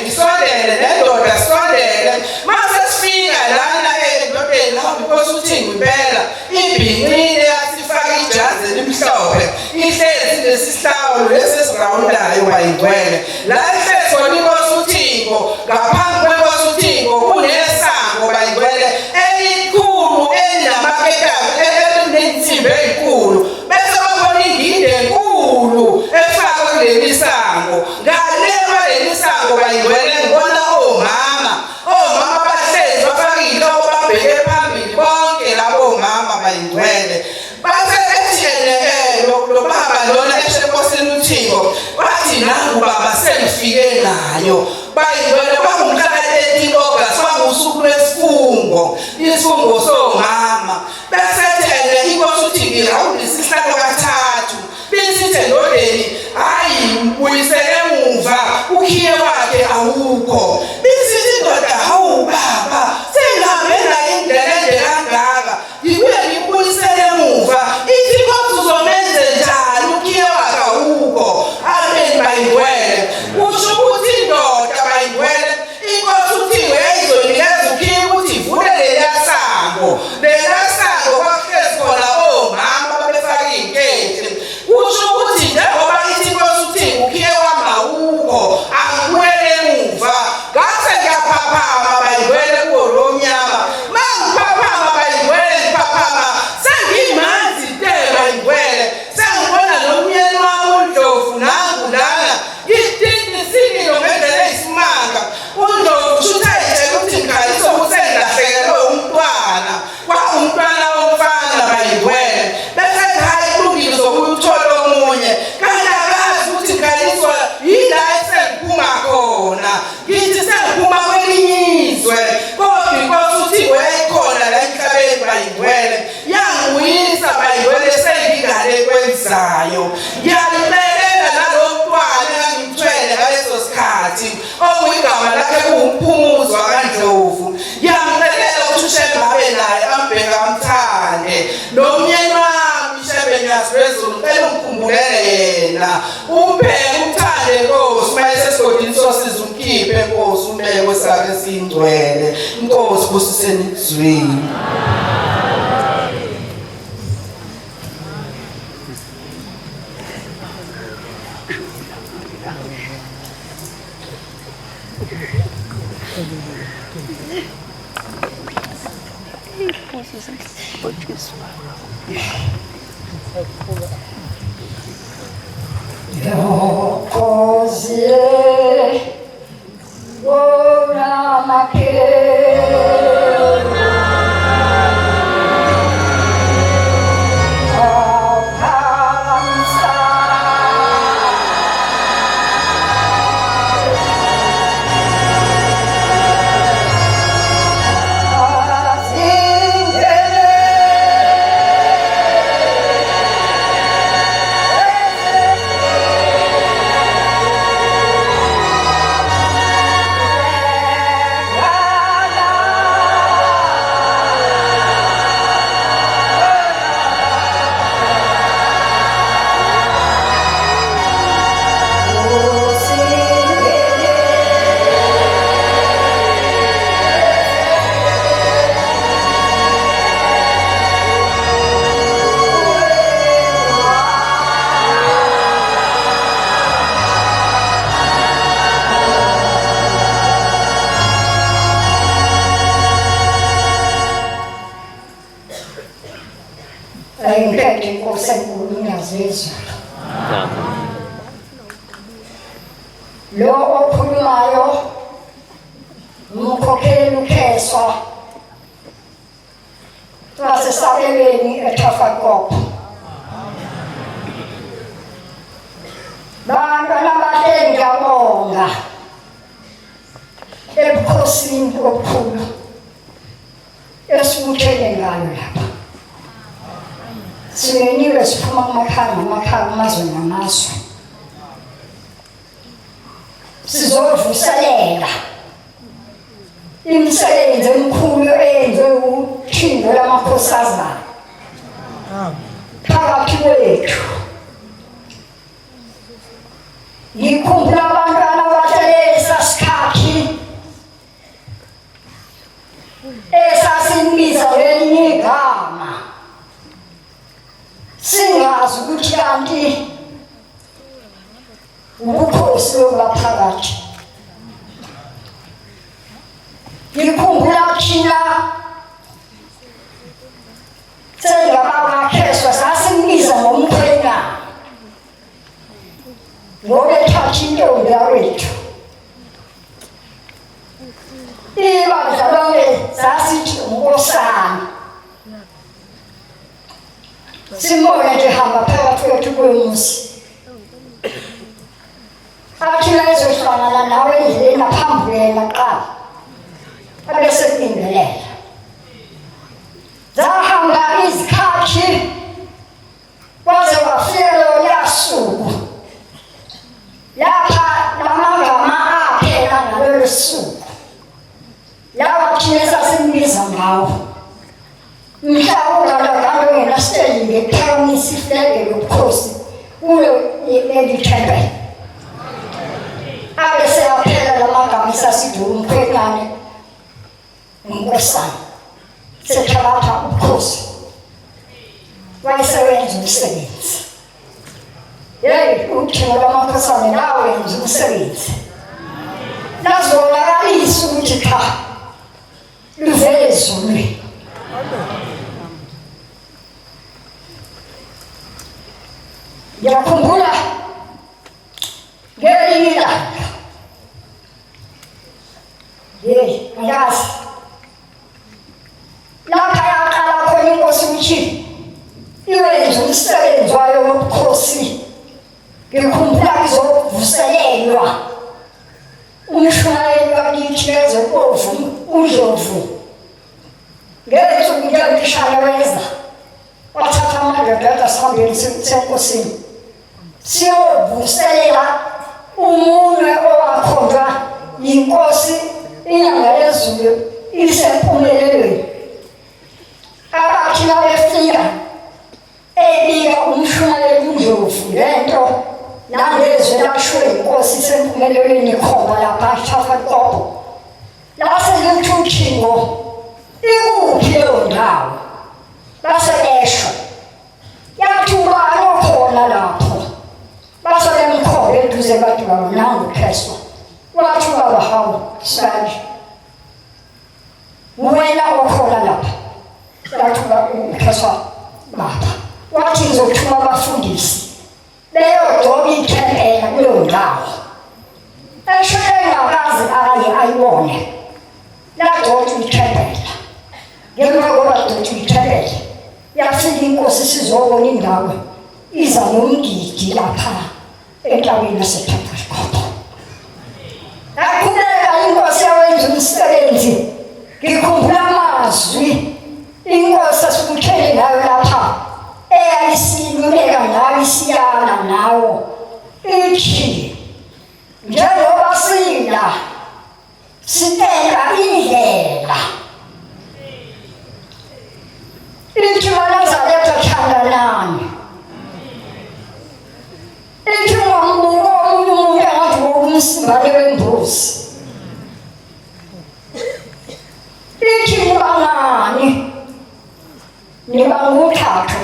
Ngisondele nendoda sondele. Mase sifika lana endodeni la inkosi uThixo impela ibhinqile yasifaka ijazi elimhlophe. Ihlezi lesisihlalo lesesirawundayo bayingcwele. La ihlezi khona inkosi uThixo ngaphambi kwenkosi uThixo kunesango bayingcwele elikhulu elinamaketane elinensimbi ezinkulu. Bese babona inginde enkulu efakwe kuleli sango. Ngalewa leli sango bayingcwele ngibona omama bahlezi bafaka inhloko babheke phambili bonke labo mama bayingcwele. Base ethele lo baba lona eshenkosini uThixo wathi nangu baba sengifike nayo. Bayingcwele bangumhla 18 August bangusuku lesifungo. Isifungo somama. Bese ethele inkosi uThixo awulisihlalo kathathu. Bese endodeni hayi mbuyisele emuva ukhiye wakhe awukho. Bese indoda hawu baba sengabe la indlela kangaka. Ngibuye ngibuyisele emuva. Ithi inkosi uzomenze njani ukhiye wakhe awukho. Amen bayingcwele. Usho ukuthi indoda bayingcwele inkosi uThixo yayizonikeza ukhiye ukuthi ivule lela sango. Lela sango kwahlezi khona omama babefaka inkethe. Usho ukuthi njengoba ithi inkosi uThixo ukhiye wami awukho angibuyele emuva. Ngase ngiyaphapha ezayo. Ngiyalibelela nalomntwana engangimthwele ngaleso sikhathi okuyigama lakhe kuwumphumuzo kaNdlovu. Ngiyamcelela ukuthi uShebe abe naye ambheke amthande. Nomyeni wami uShebe Nyazibezulu ngicela umkhumbulele yena. Umbheke umthande Nkosi mayese sigodini sosiza umkhiphe Nkosi umbeke kwesakhe singcwele. Nkosi busiseni kuzwini. Lo okhulumayo umkhokheli uKheswa wasesabelweni eThafakop. Bantwana bahle ngiyabonga ebukhosini obukhulu esibuthele ngayo lapha. Singeniwe siphuma kumakhaya amazwe namazwe. Sizovuselela imisebenzi emikhulu eyenziwe uPhindo lamakhosazana phakathi kwethu. Ngikhumbula abantwana abahlelesa sikhathi esasimbiza ngelinye igama singazi ukuthi kanti ubukhosi bobaphakathi. Ngikhumbula thina sengabakaKheswa sasimbiza ngomkhwenyana ngoba ethatha intombi yawethu. Ibandla lonke sasithi uNkosana. Simbone nje hamba phakathi kwethu kwemuzi. Athi layizohlangana nawe endleleni ngaphambi yena qala. Abese kulindelela. Zahamba izikhathi kwaze kwafika lona suku. Lapha namagama aphela ngalolu suku. Lawa thina sasimbiza ngawo. Mhla ungalaga ngenasiteli ngephakamisa iflege yobukhosi kulo elithembe. Abese yaphela lamagama esasithi umkhwenyane uNkosana. Sethabatha ubukhosi wayesewenza umsebenzi. Uthina lwamakhosana nawe wenza umsebenzi. Nazibonakalisa ukuthi cha luvele ezulwini. Ngiyakhumbula ngelinye ilanga angazi lapha yaqala khona inkosi ukuthi iwenze umsebenzi wayo wobukhosi. Ngikhumbula kuzovuselelwa umshayeli wakithi wezobovu uNdlovu. Ngensuku ngiyishaya weza wathatha madoda sihambeni senkosini siyovuselela umunwe owakhonjwa yinkosi inyanga yezulu isempumelelweni. Abathi babefika ebika umshumayeli uNdlovu lento nangezwe lashiwo yinkosi isempumelelweni khona lapha eShafatopo. Lase lithi uThingo ikuphi leyo ndawo? Lase esho yathi ubani okhona lapho? Base bemkhombe eduze badwa nangu Kheswa. Wathi ubaba hawu Saji wena okhona lapha. Yathi ubaba Kheswa baba wathi ngizothuma abafundisi beyodoba ithempela kuleyo ndawo. Esho engakazi ayibone ladonsa ithempela. Ngemva kokuba donsa ithempela yafika inkosi sizobona indawo iza nomgidi lapha endaweni yaseThaphushkopho. Akulela inkosi yawenza umsebenzi. Ngikhumbula amazwi inkosi asikuthele ngayo lapha eyayisiluleka ngayo isiyana nawo ithi njengoba sila siteka indlela ithi waNazaretha thandanani ithi ungambuka omunye umuntu angathi wokumsimbane wembuzi ithi nibangani nibanguthathu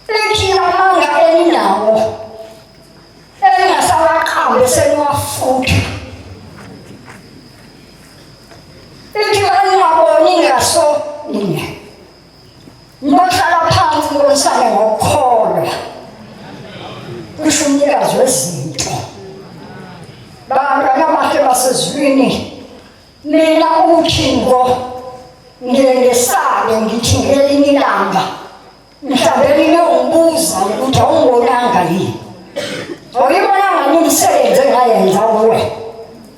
ithi amanga elinawo engasawaqambe seniwafutha ithi baningaboni ngaso nine nohlala phansi ngonisane ngokukholwa kusho umnikazi wezinto. Bantwana bahle basezulwini mina uThingo ngilengesabe ngithi ngelinye ilanga mhlawumbe niyongibuza ukuthi awungibonanga yini. Awuyibonanga yini imisebenzi engayenza kuwe?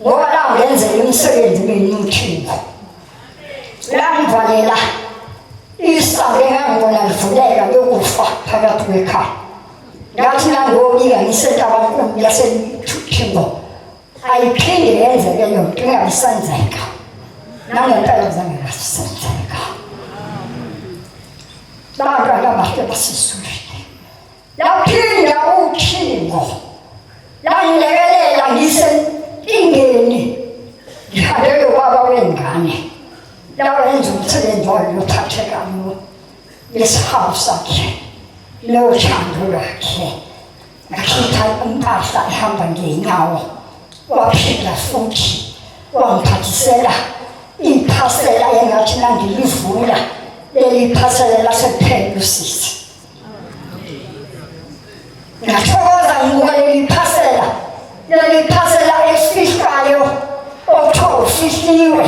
Ngoba la ngenzela imisebenzi mina uThingo. La ngivalela isango engangibona livuleka lokufa phakathi kwekhaya. Ngathi nangobika ngisentabankulu yaseThingo ayiphinde yenzeke leyo nto ingabisenzeka. Nangempela zange ngasenzeka. Bantwana bahle basizulwini laphinda uThingo langilekelela ngisenkingeni ngihambe kwaba wengane lawenza umsebenzi oluphatheka lesihawu sakhe nothando lwakhe. Ngakhipha impahla ehamba ngenyawo waphinda futhi wangiphathisela iphasela engathi nangilivula leli phasela lasePhela usisi. Ngathokoza ngibuka leli phasela efihlayo othiwa ufihliwe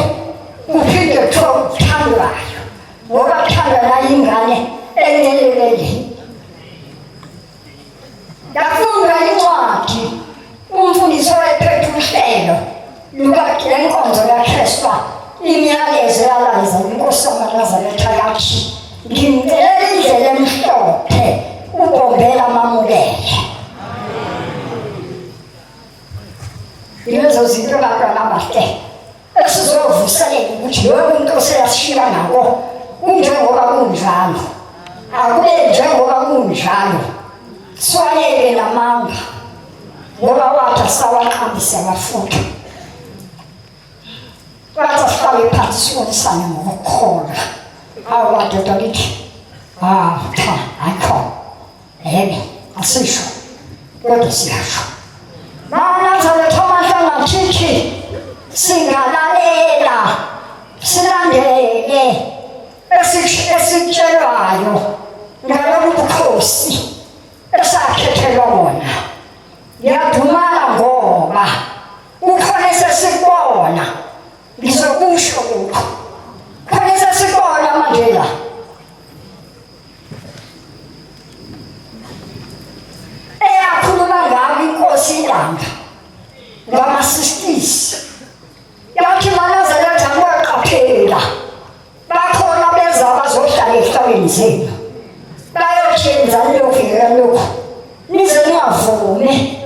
uphinde kuthiwa uthandwayo ngoba kuthandwa nayo ingane engelelele. Ngafunda incwadi umfundisi owayephethe uhlelo lenkonzo yaKheswa imiyalezo yalayeza inkosi yamaNazaretha yathi ngimcelela indlela emhlophe ubombela amamukele. Yilezo zinto bantwana bahle esizovuselela ukuthi yonke into oseyashiya nako kunjengoba kunjalo akube njengoba kunjalo swayeke namanga ngoba wathi asawaqambise amafutha. Wathi sihlale phansi sibonisane ngokukholwa. Hawu madoda lithi cha ayikho asisho kodwa siyasho. MaNazaretha amahlanga thithi singalalela silandele esitshelwayo ngalobu bukhosi esakhethelwa bona. Ngiyadumala ngoba ukhona esesikubona ngizokusho lokho. Khona esesikubona manje la eyakhuluma ngayo inkosi ilanga ngama-60s yathi MaNazaretha kwaqaphela bakhona beza bazohlala ezinhlokweni zenu bayokwenza lokhu nize ningavumi.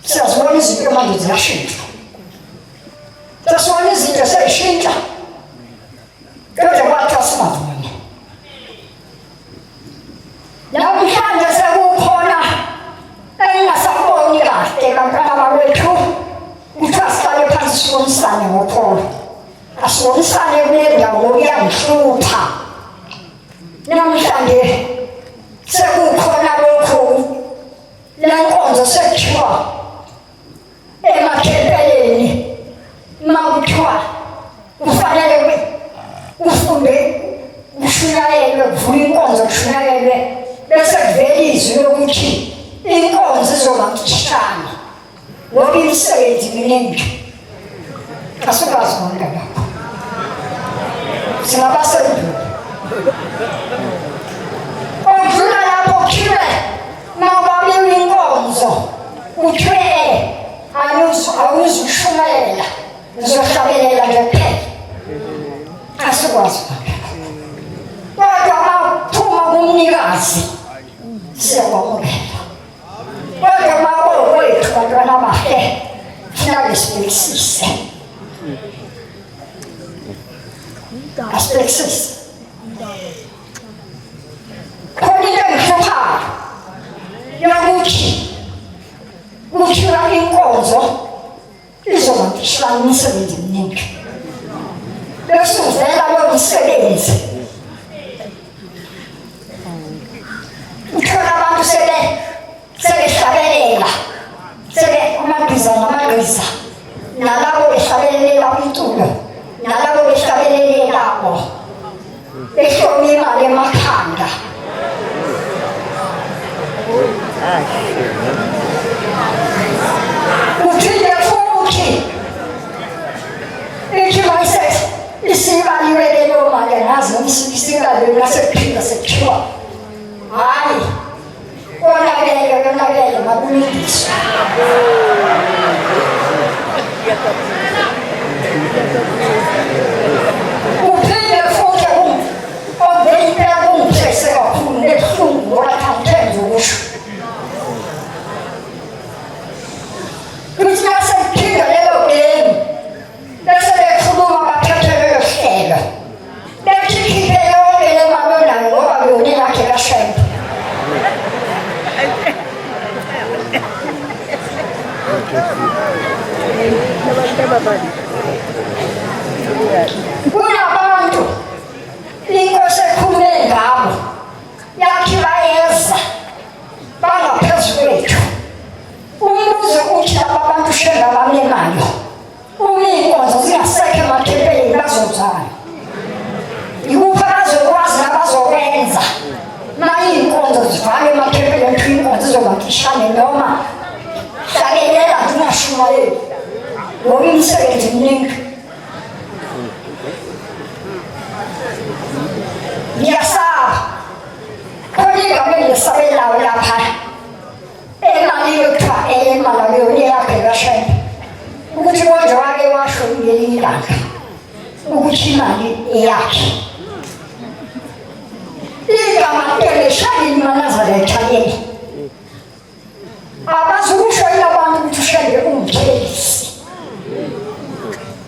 Siyazibona izinto manje ziyashintsha, siyazibona izinto seyishintsha, kodwa kwathiwa singavumi. Namhlanje sekukhona engingasaboni kahle bantwana bakwethu, kuthiwa sihlale phansi sibonisane ngokholo. Asibonisane kule ndawo ngoba iyangihlupha. Namhlanje sekukhona lokhu, le nkonzo sekuthiwa emathempelini uma kuthiwa kufanele kufunde kushunyayelwe, kuvula inkonzo kushunyayelwe, bese kuvela izwi lokuthi inkonzo izoba mfishane ngoba imisebenzi miningi. Asikwazi konke lokho, singabasendulo. Okudlula lapho kuthiwe makwabiwe inkonzo, kuthiwe awuzushumayela, uzohlabelela nje kuphela. Asikwazi konke kodwa maphuma kumnikazi siyakwamukela. Kodwa makokwethu bantwana bahle funeka sibhekisise, asibhekisise. Khona into engihluphayo yokuthi kuthiwa inkonzo izoba mfishane, imisebenzi eminingi. Bese uvela lowo msebenzi uthola abantu sebehlabelela, amagqiza namagqiza, nalabo behlabelelela kwintulo, nalabo behlabelelelabo behlome imali emakhanda. Uthile futhi ithi mayise isibaliwe leyo mali, angazi isibaliwe nasekuphinda sekuthiwa hayi konakele makulungiswa. Uphinde futhi ovela impela kungiphethe kakhulu nebuhlungu ngoba angithembi ukusho ukuthi nasekuphinda lelo gemu bese bekhuluma baphethe lelo hlelo bethi khiphe yonke le mali onayo ngoba yona yakhe kashembe. Kunabantu inkosi ekhulume ngabo yathi bayeza bangaphezu kwethu. Umbuzo uthi laba bantu shenga bamemayo uma iy'nkonzo zingasekho emathempelini bazozana, yikuphi abazokwazi nabazokwenza ma iy'nkonzo zivalwe emathempelini? Kuthiwa inkonzo izoba mfishane noma hlabelela zingashumayeli ngoba imisebenzi miningi. Ngiyasaba khona igama engisabelayo lapha emali yokuthiwa eyemali yona yakhe kashembe, ukuthi konje wake washo ngelinye ilanga ukuthi imali eyakhe. Igama elishayini maNazaretha yena abazukusho ilabantu ukuthi ushembe umthelisi,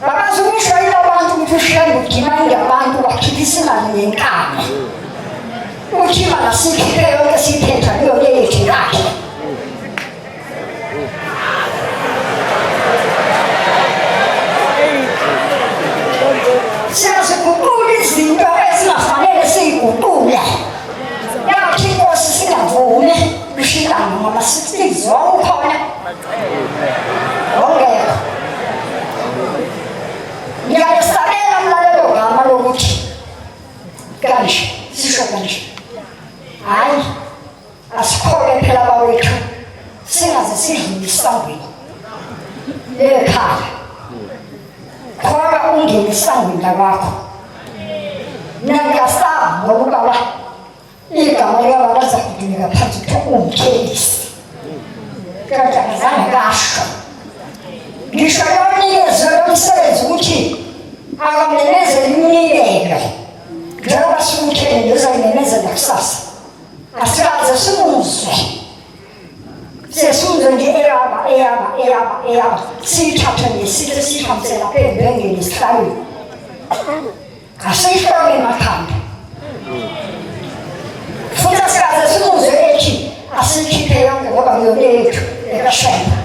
abazukusho ilabantu ukuthi ushembe udimanda abantu bakhipisa imali ngenkani, uthi imali sikhiphe yonke siyiphetha kuyona yethu yakhe. Siyaziguqula izinto ezingafanele siyiguqule. Yathi inkosi singavumi kushilana ngoba sisizwa ukhona ongekho. Ngiyalisabela mlalelo gama lokuthi kanje sisho kanje, hayi asikhole phela bawethu singaze sidlule esangweni lekhaya. Khona ungene esangweni lakwakho nangasaba ngokuba igama likababa lizakudunyeka phansi kuthiwa umthelisi, kodwa kazange kasho. Ngisho lonikezwe lo msebenzi ukuthi akamemezele iminikelo njengoba sikumthele ngizayimemezela kusasa asikaze simuzwe sesimuzwe nje eyaba siyithathe ngesithi sihambise lapha endwengeni esihlalweni asiyihloke emakhanda futhi asikaze simuzwe ethi asiyikhiphe yonke ngoba yona yethu ekashemba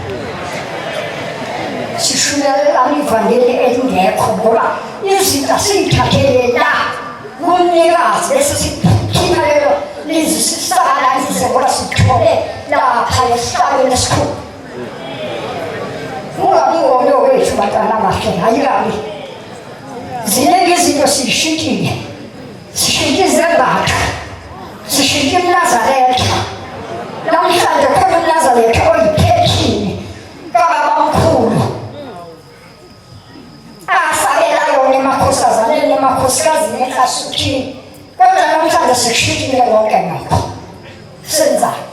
sishumelelani ivangeli elingekho ngoba izinto asiyithathele la kumnikazi bese sikhipha lelo lizwi sisalanise ngoba sithole lapha esihlalweni esikhulu ungabi wona wethu bantwana bahle ayikabi ziningi izinto siyishintshile sishintshe izembatho sishintshe umnazaretha namhlanje khona umnazaretha oyiphethini kababamkhulu asabela yona emakhosazaneni emakhosikazi ehlasuthini kodwa namhlanje sishintshile lonke ngakho senzani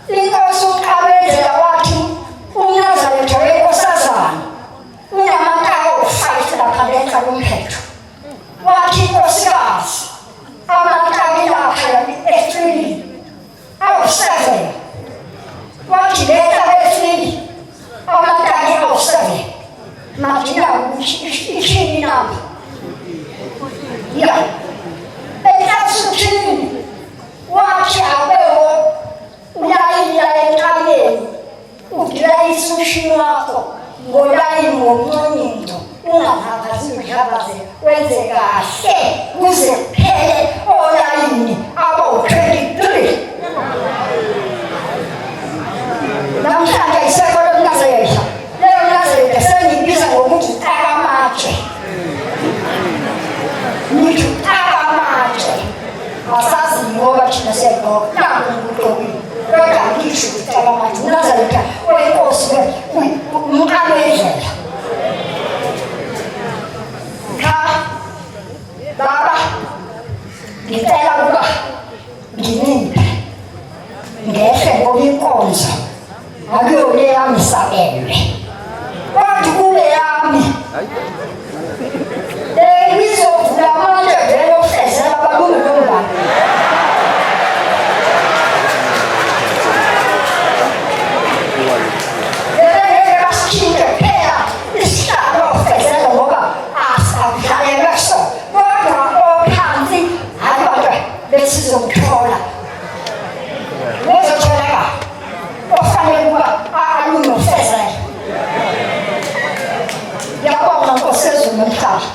inkosi uqabezela wathi umnazaretha wenkosazana unamankawu 5 lapha ngenhla komphetho wathi inkosikazi amankawu lapha efrili awu-7 wathi leta efrili amankawu awu-7 madina ukuthi ishini nabo ya ehlasuthini wathi abewo ulayila enqabeni udilayisa umshini wakho ngolayini ngomnconyinto ungahavazi udlavaze wenze kahle kuze kuphele olayini abawu-23 namhlanje isekho lomnazaretha leyo mnazaretha sengiyibiza ngokuthi utakamatshe nithi utakamatshe asazi ngoba thina siyagqoka nangu ngugqokile kodwa ngisho utakamatshe umnazaretha wenkosi umqabezela baba ngicela ukuba nginiphe ngehle ngoba inkonzo akuyona eyami isabelwe kodwa kube yami ngizovula amandla vele ofezela abalungilombani ngeke basitshintshe phela isihlalo ofezela ngoba asadlalelwe so kodwa ophansi hayi bantu besizomthola nezotholeka ofanele ukuba alungofezela ngiyabonga nkosi ezulu nomhlaba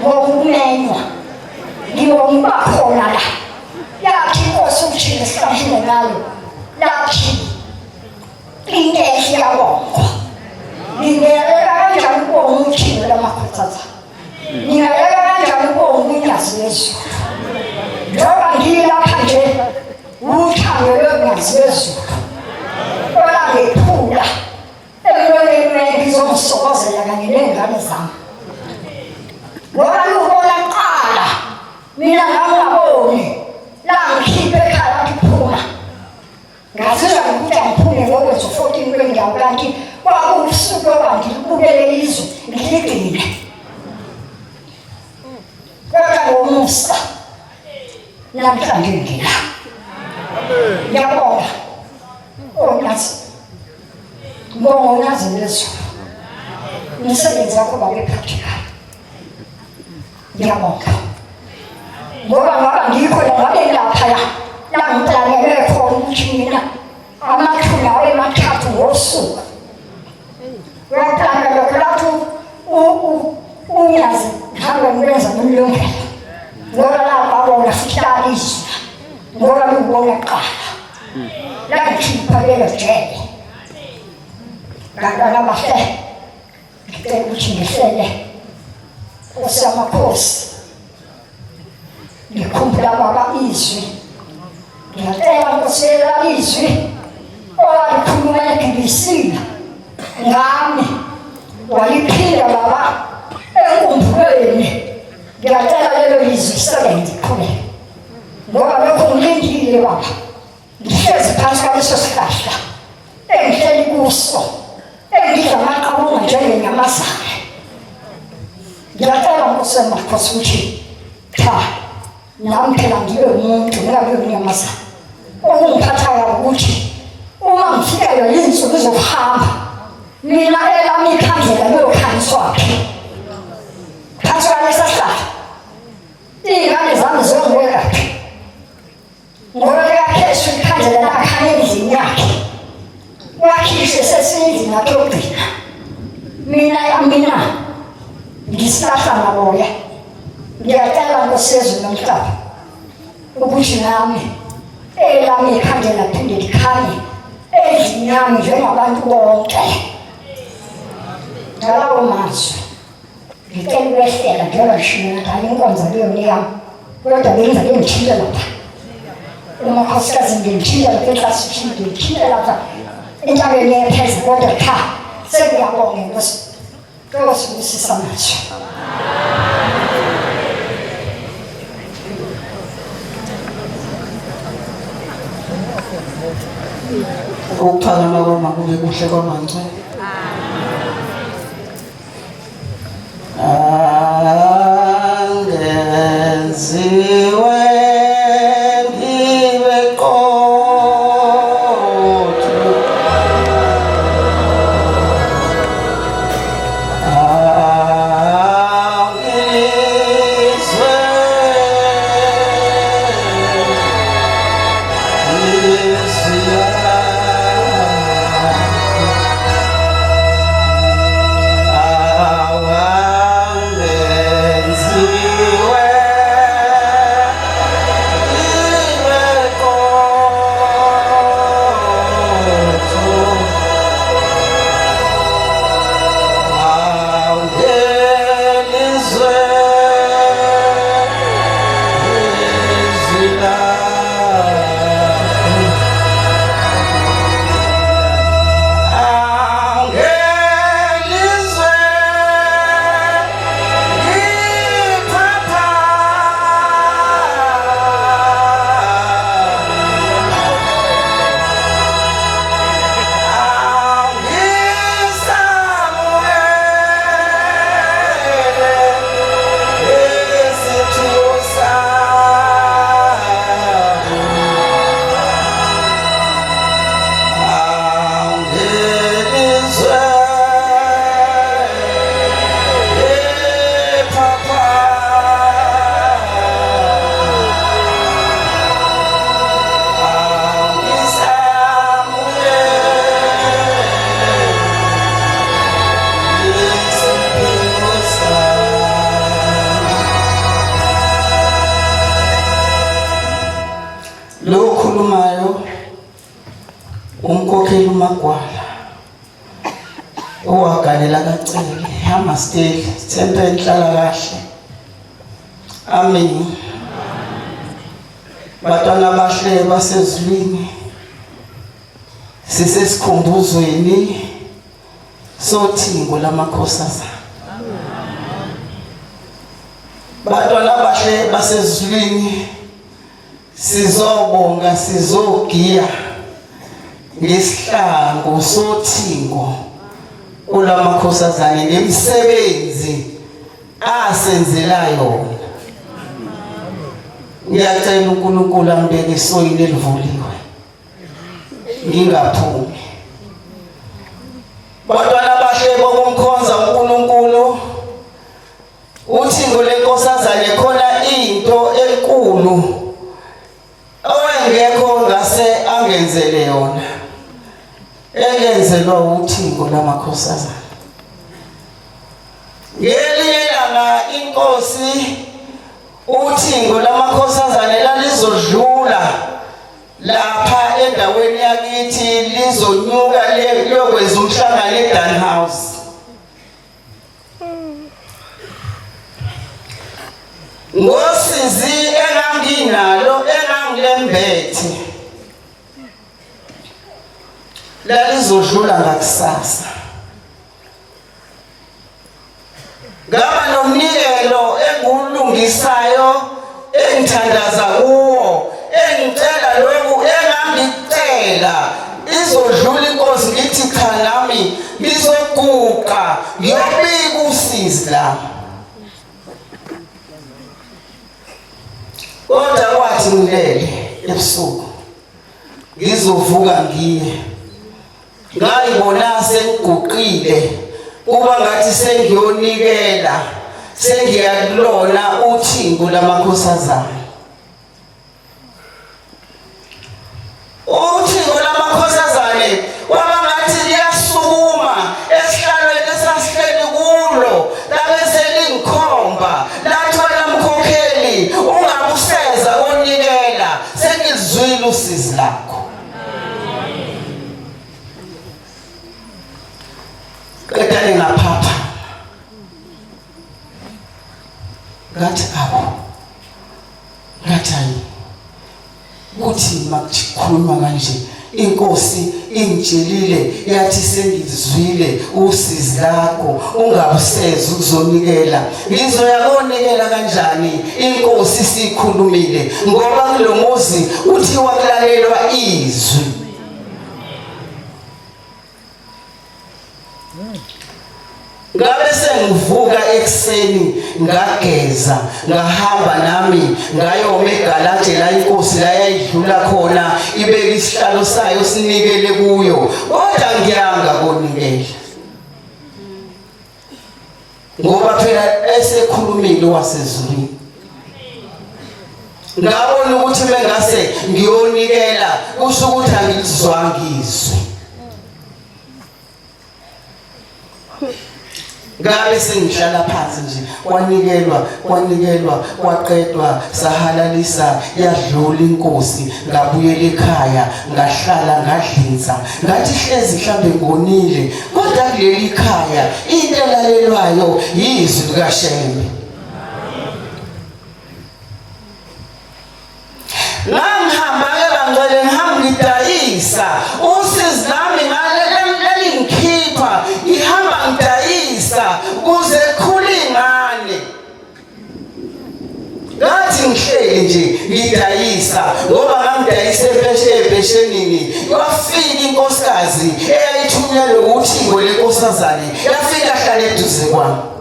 ngokumenywa ngibonga bakhona la yathi inkosi uthile esihlahile ngayo lathi ingeke yabongwa ngingayeka kanjani ukubonga uthile lamakhuthaza ngingayeka kanjani ukubonga inyazi yezulu njengoba ngiyilapha nje uthando lwenyazi yezulu olangephula emlolweni ngizomsokozela kanye nengane zami ngoba lubona kuqala mina ngangaboni la ngikhiphe ekhaya ngiphuma ngazizwa ngokuthi angiphume ngokwenza 14 kwendawo kanti kwakuwusuku loba ngilibukele izwe ngiligcine kodwa ngomusa namhlanje ngila ngiyabonga onyazi ngibonga onyazi lezulu umsebenzi wakho babephathekayo ngiyabonga ngoba ngaba ngikhona ngabe laphaya la ngiplanelwe khona ukuthi mina amathuna amathathu ngosuku waplana lokho lapho unyazi ngihambe ngibenza nomlungelo ngoba lapho abona sihlala izwi ngoba ngibona kuqala la ngikhipha lelo jele bantwana bahle ngicela ukuthi ngihlele Nkosi yamakhosi ngikhumbula baba izwi ngiyacela Nkosi izwi owalikhuluma eBBC ngami waliphinda baba enkumbulweni ngiyacela lelo izwi sebenze khona ngoba lokho ngilindile baba ngihlezi phansi kwaleso sihlahla engihleli kuso engidla amaqabunga njengenyamazane ngiyacela Nkosi yamakhosi ukuthi nami phela ngibe umuntu ngingabe unyamazana okungiphathayo ukuthi uma ngifikeyo yinsuku zokuhamba mina elami ikhandlela liyokhanyiswaphi phansi kwalesa sihlahla iy'ngane zami ziyongibekaphi ngoba lekakhesha ikhandlela lakhanya endlini yakhe wakhishwe sesiyindlini yakhe yokugcina mina ngisilahla maboya ngiyacela Nkosi yezulu nomhlaba ukuthi nami elami ikhandlela phinde likhanye endlini yami njengabantu bonke ngalawo mazwi ngicela ukwehlela njengoba ngishilo ngale inkonzo leyona yami kodwa bengiza ngithinta lapha umakhosikazi ngithinta lapha eklasini ngithinta lapha entabeni ephezulu kodwa cha sekuyabonga Nkosi usisa manje ukuphakama kwami kube kuhle kwamanje. Angenziwe ngibe qotho lokhulumayo umkhokheli uMagwala owaganela kaCele amasteli thempe enhlala kahle. Amen. Batwana bahle basezulwini sisesikhumbuzweni sothingo lamakhosazana. Batwana bahle basezulwini sizobonga sizogiya ngesihlangu sothingo olamakhosazana nemisebenzi asenzela yona. Ngiyacela uNkulunkulu ambeke isoyini elivuliwe ngingaphumi. Batwana bahle bokumkhonza uNkulunkulu uthingo lenkosazane khona into enkulu owengekho ngase angenzele yona engenzelwa uthingo lamakhosazana. Ngelinye ilanga inkosi uthingo lamakhosazane lalizodlula lapha endaweni yakithi lizonyuka liyokwenza umhlangano eDan House. Ngosizi enganginalo engangilembethe lalizodlula ngakusasa. Ngaba nomnikelo engulungisayo engithandaza kuwo engicela lokhu engangicela izodlula inkosi ngithi cha nami ngizoguqa ngiyobika usizi lami. kwathi ngilele ebusuku ngizovuka ngiye ngayibona sengiguqile kuba ngathi sengiyonikela sengiyakulona uthingo lamakhosazana uthingo lamakhosazane kwaba ngathi liyasukuma esihlalweni esasihleli kulo labese lingikhomba lathwala mkhokheli ungabuseza konikela sengizwile usizi lakho qedane ngaphapha ngathi awu ngathi kuthi makukhuluma kanje inkosi ingitshelile yathi sengizwile usizi lakho ungabuseza ukuzonikela ngizoyakonikela kanjani inkosi sikhulumile ngoba kulomuzi uthi wakulalelwa izwi ngabe sengivuka ekseni ngageza ngahamba nami ngayoma eGalaje la inkosi la yayidlula khona ibeka isihlalo sayo sinikele kuyo kodwa ngiyanga konikela ngoba phela esekhulumile wasezulwini ngabona ukuthi bengase ngiyonikela kusho ukuthi angizwanga izwi ngabe sengihlala phansi nje kwanikelwa kwaqedwa sahalalisa yadlula inkosi ngabuyela ekhaya ngahlala ngadlinza ngathi hlezi mhlambe ngonile kodwa kuleli khaya into elalelwayo yizwi likaShembe ngihamba ngangcwele ngihamba ngidayisa usizi lami ngalengikhipha ngihamba ngidayisa kuze khulingane ngathi ngihleli nje ngidayisa ngoba ngangidayisa ebheshenini kwafika inkosikazi eyayithunyelwe uthingo lenkosazane yafika hlala eduze kwami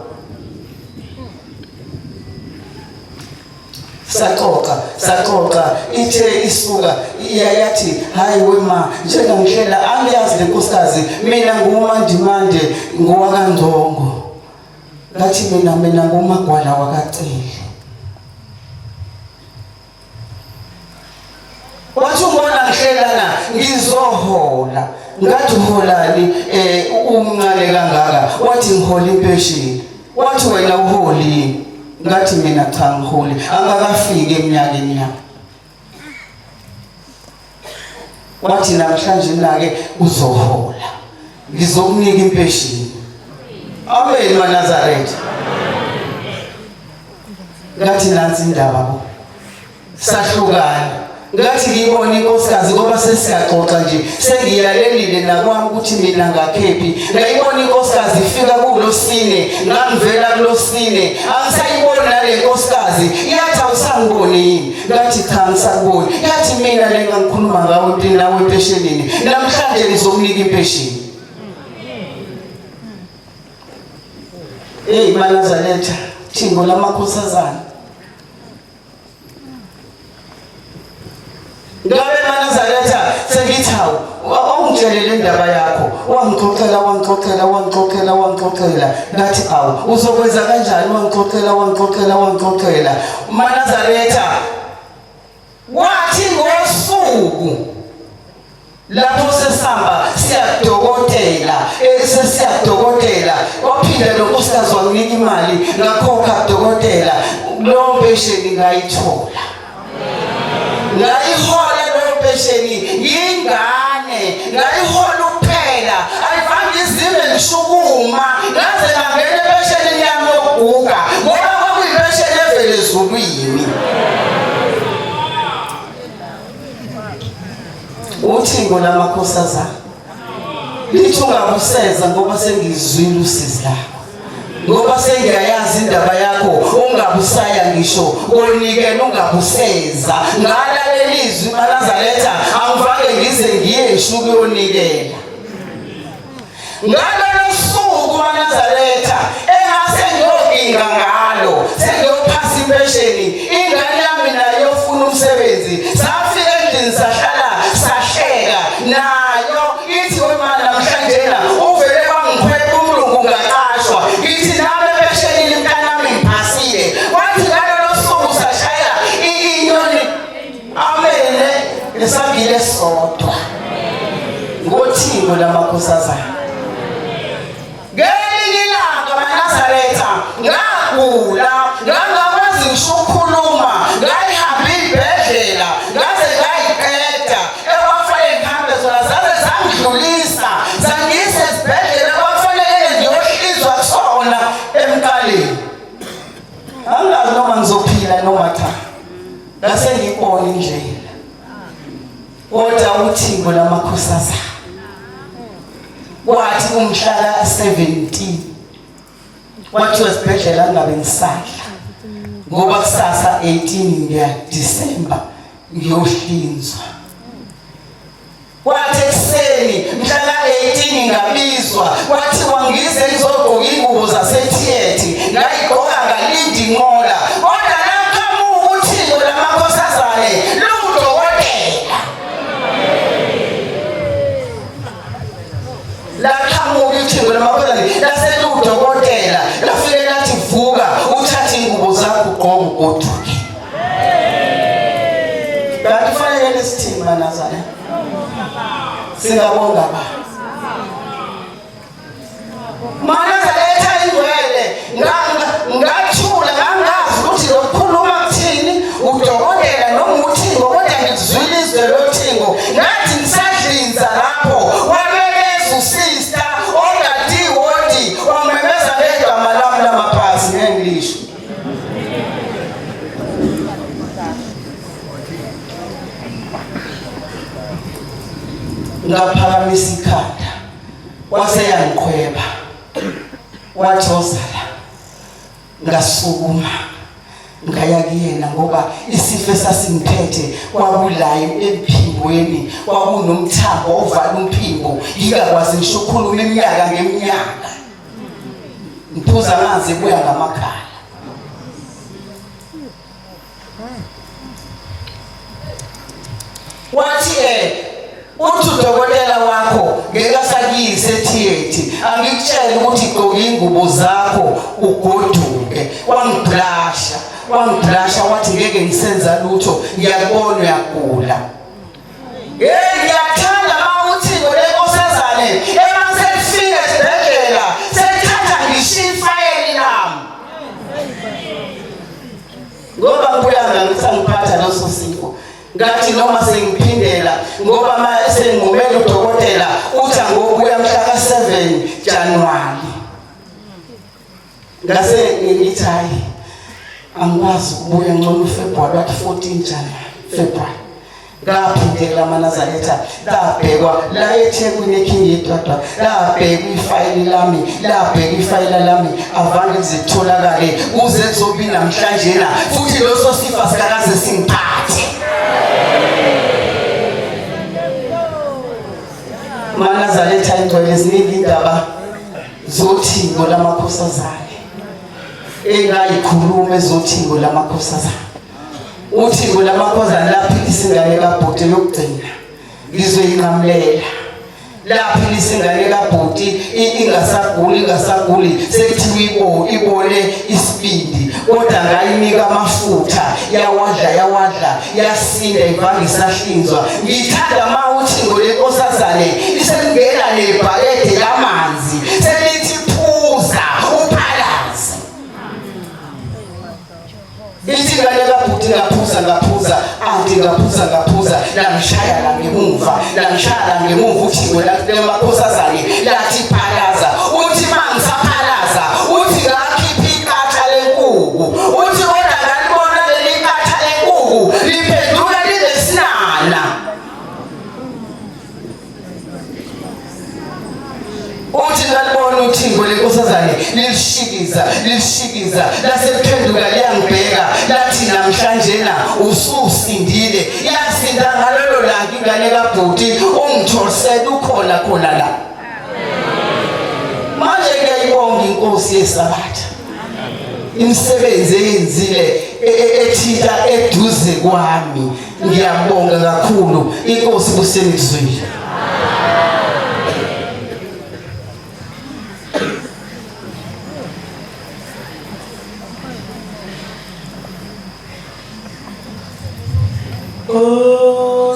saxoxa ithe isuka iyayathi hayi wema njenga ngihlela angiyazi lenkosikazi mina ngumandimande ngowakandongo ngathi mina ngumagwala wakacele wathi ubona ngihlela ngizohola ngathi uholani umncane kangaka wathi ngihola impesheni wathi wena uholini ngathi mina cha ngiholi angakafiki eminyakeni yami wathi namhlanje nake uzohola ngizokunika impesheni amen maNazaretha ngathi nansi indaba bo sahlukana ngathi ngibona inkosikazi ngoba sesiyaxoxa nje sengiyalelile nakwami ukuthi mina ngakhephi ngayibona inkosikazi ifika kulosine ngangivela kulosine angisayibona nale nkosikazi yathi awusangiboni yini ngathi cha ngisaboni yathi mina lengangikhuluma ngawe empini nawe empeshenini namhlanje ngizokunika impesheni maNazaretha thingo lamakhosazana ngabe maNazaretha sengithawu ongitshelele indaba yakho wangixoxela ngathi awu uzokwenza kanjani wangixoxela maNazaretha wathi ngosuku lapho sesihamba sesiyadokotela waphinda lonkosikazi wanginika imali ngakhokha dokotela lo mpesheni ngayithola ngayihola lo mpesheni yingane ngayihola kuphela ayifanele izimbe ngishukuma ngaze ngangena empesheni yami yokuguga ngoba kwakuyipesheni evele ezulwini uthingo lamakhosazana lithi ungabuseza ngoba sengizwile usizi lakho ngoba sengiyayazi indaba yakho ungabusaya ngisho konikela ungabuseza ngalalela izwi maNazaretha angivake ngize ngiye ishuku yonikela ngalelo suku maNazaretha engase ngiyoginga ngalo sengiyophasa impesheni ingane yami nayo yofuna umsebenzi uthingo lamakhosazana. Ngelinye ilanga maNazaretha ngagula, ngangakwazi ngisho ukukhuluma, ngayihamba ibhedlela, ngaze ngayiqeda. Ekwafanele ngihambe zona zaze zangidlulisa, zangiyisa esibhedlela kwafanele ngiyohlizwa kusona emqaleni. Angazi noma ngizophila noma cha. Ngase ngibone indlela. Kodwa uthingo lamakhosazana kwathi umhla 17 wathi wesibhedlela ngabe ngisadla ngoba kusasa 18 December ngiyohlinzwa. Kwathi ekseni mhla 18 ngabizwa kwathi wangize ngizogqoka ingubo zasetheatre, ngayigqoka ngalindi inqola. Kodwa nakamuka uthingo lamakhosazane ludokotela. Laqhamuka uthingo lamakhosazane laseludokotela, lafike lathi vuka uthathe ingubo zakho ugqoke ugoduke. Kanti kufanele sithini maNazaretha? Singabonga ba. maNazaretha ingcwele ngathula ngangazi ukuthi lokukhuluma kuthini udokotela noma uthingo, kodwa ngizwile izwi lothingo. Ngathi ngisadlinza lapho wabekeza usister ongadiwodi wamemeza ngegama lami lamaphasi ngeNglisho. Ngaphakamisa ikhanda waseyangiqhweba wathozala, ngasukuma ngaya kuyena ngoba isifo esasingiphethe kwakulayo emphingweni, kwakunomthambo ovala umphimbo, ngingakwazi ngisho ukukhuluma iminyaka ngeminyaka, ngiphuza amanzi kuya ngamakhala. Wathi uthi udokotela wakho ngeke asakuyise etheatre, angikutshela ukuthi gqoka ingubo zakho ugoduke. Wangiblasha wathi ngeke ngisenza lutho, ngiyakubona uyagula. Ngiyathanda mawuthingo lenkosazane emaselifika esibhedlela selithatha ngisho ifayeli lami ngoba ngibuyanga ngisangiphatha loso sifo. Ngathi noma sengiphindela ngoba manje sengumele udokotela uthi ngokuya mhla ka7 January. Ngase ngithi hayi angikwazi ukubuya ngcono February, wathi 14 February. Ngaphindela maNazaretha, labhekwa la eThekwini eKingidwadwa, labhekwa ifayili lami, labhekwa ifayila lami, avange zitholakale kuze kuzobi namhlanje na futhi loso sifa sikakaze singiphathe. maNazaretha ingcwele ziningi indaba zothingo lamakhosazane engayikhuluma ezothingo lamakhosazane. Uthingo lamakhosazane laphilisa ingane kaBhuti yokugcina ngizoyinqamulela, laphilisa ingane kaBhuti ingasaguli sekuthiwa ibole isibindi, kodwa ngayinika amafutha yawadla yasinda ivange isahlinzwa. Ngithanda mawuthingo lenkosazane lisengena nebhakede lamanzi selithi phuza uphalaze. Ithi ngane kaBhuti ngaphuza anti ngaphuza langishaya ngemuva uthingo lamakhosazane lathi phalaza. Uthi mangisaphalaza uthi ngakhipha ikatha lenkuku, uthi kodwa ngalibona leli katha lenkuku liphendula lilesinana. Uthi ngalibona uthingo lenkosazane lilishikiza laseliphenduka liyangibheka lathi namhlanje na ususindile. Yasinda ngalolo langa ingane kaBhuti ungitholisela ukhona la. Manje ngiyayibonga inkosi yeSabatha imisebenzi eyenzile ethita eduze kwami. Ngiyabonga kakhulu inkosi busenizwile.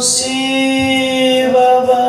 Si Baba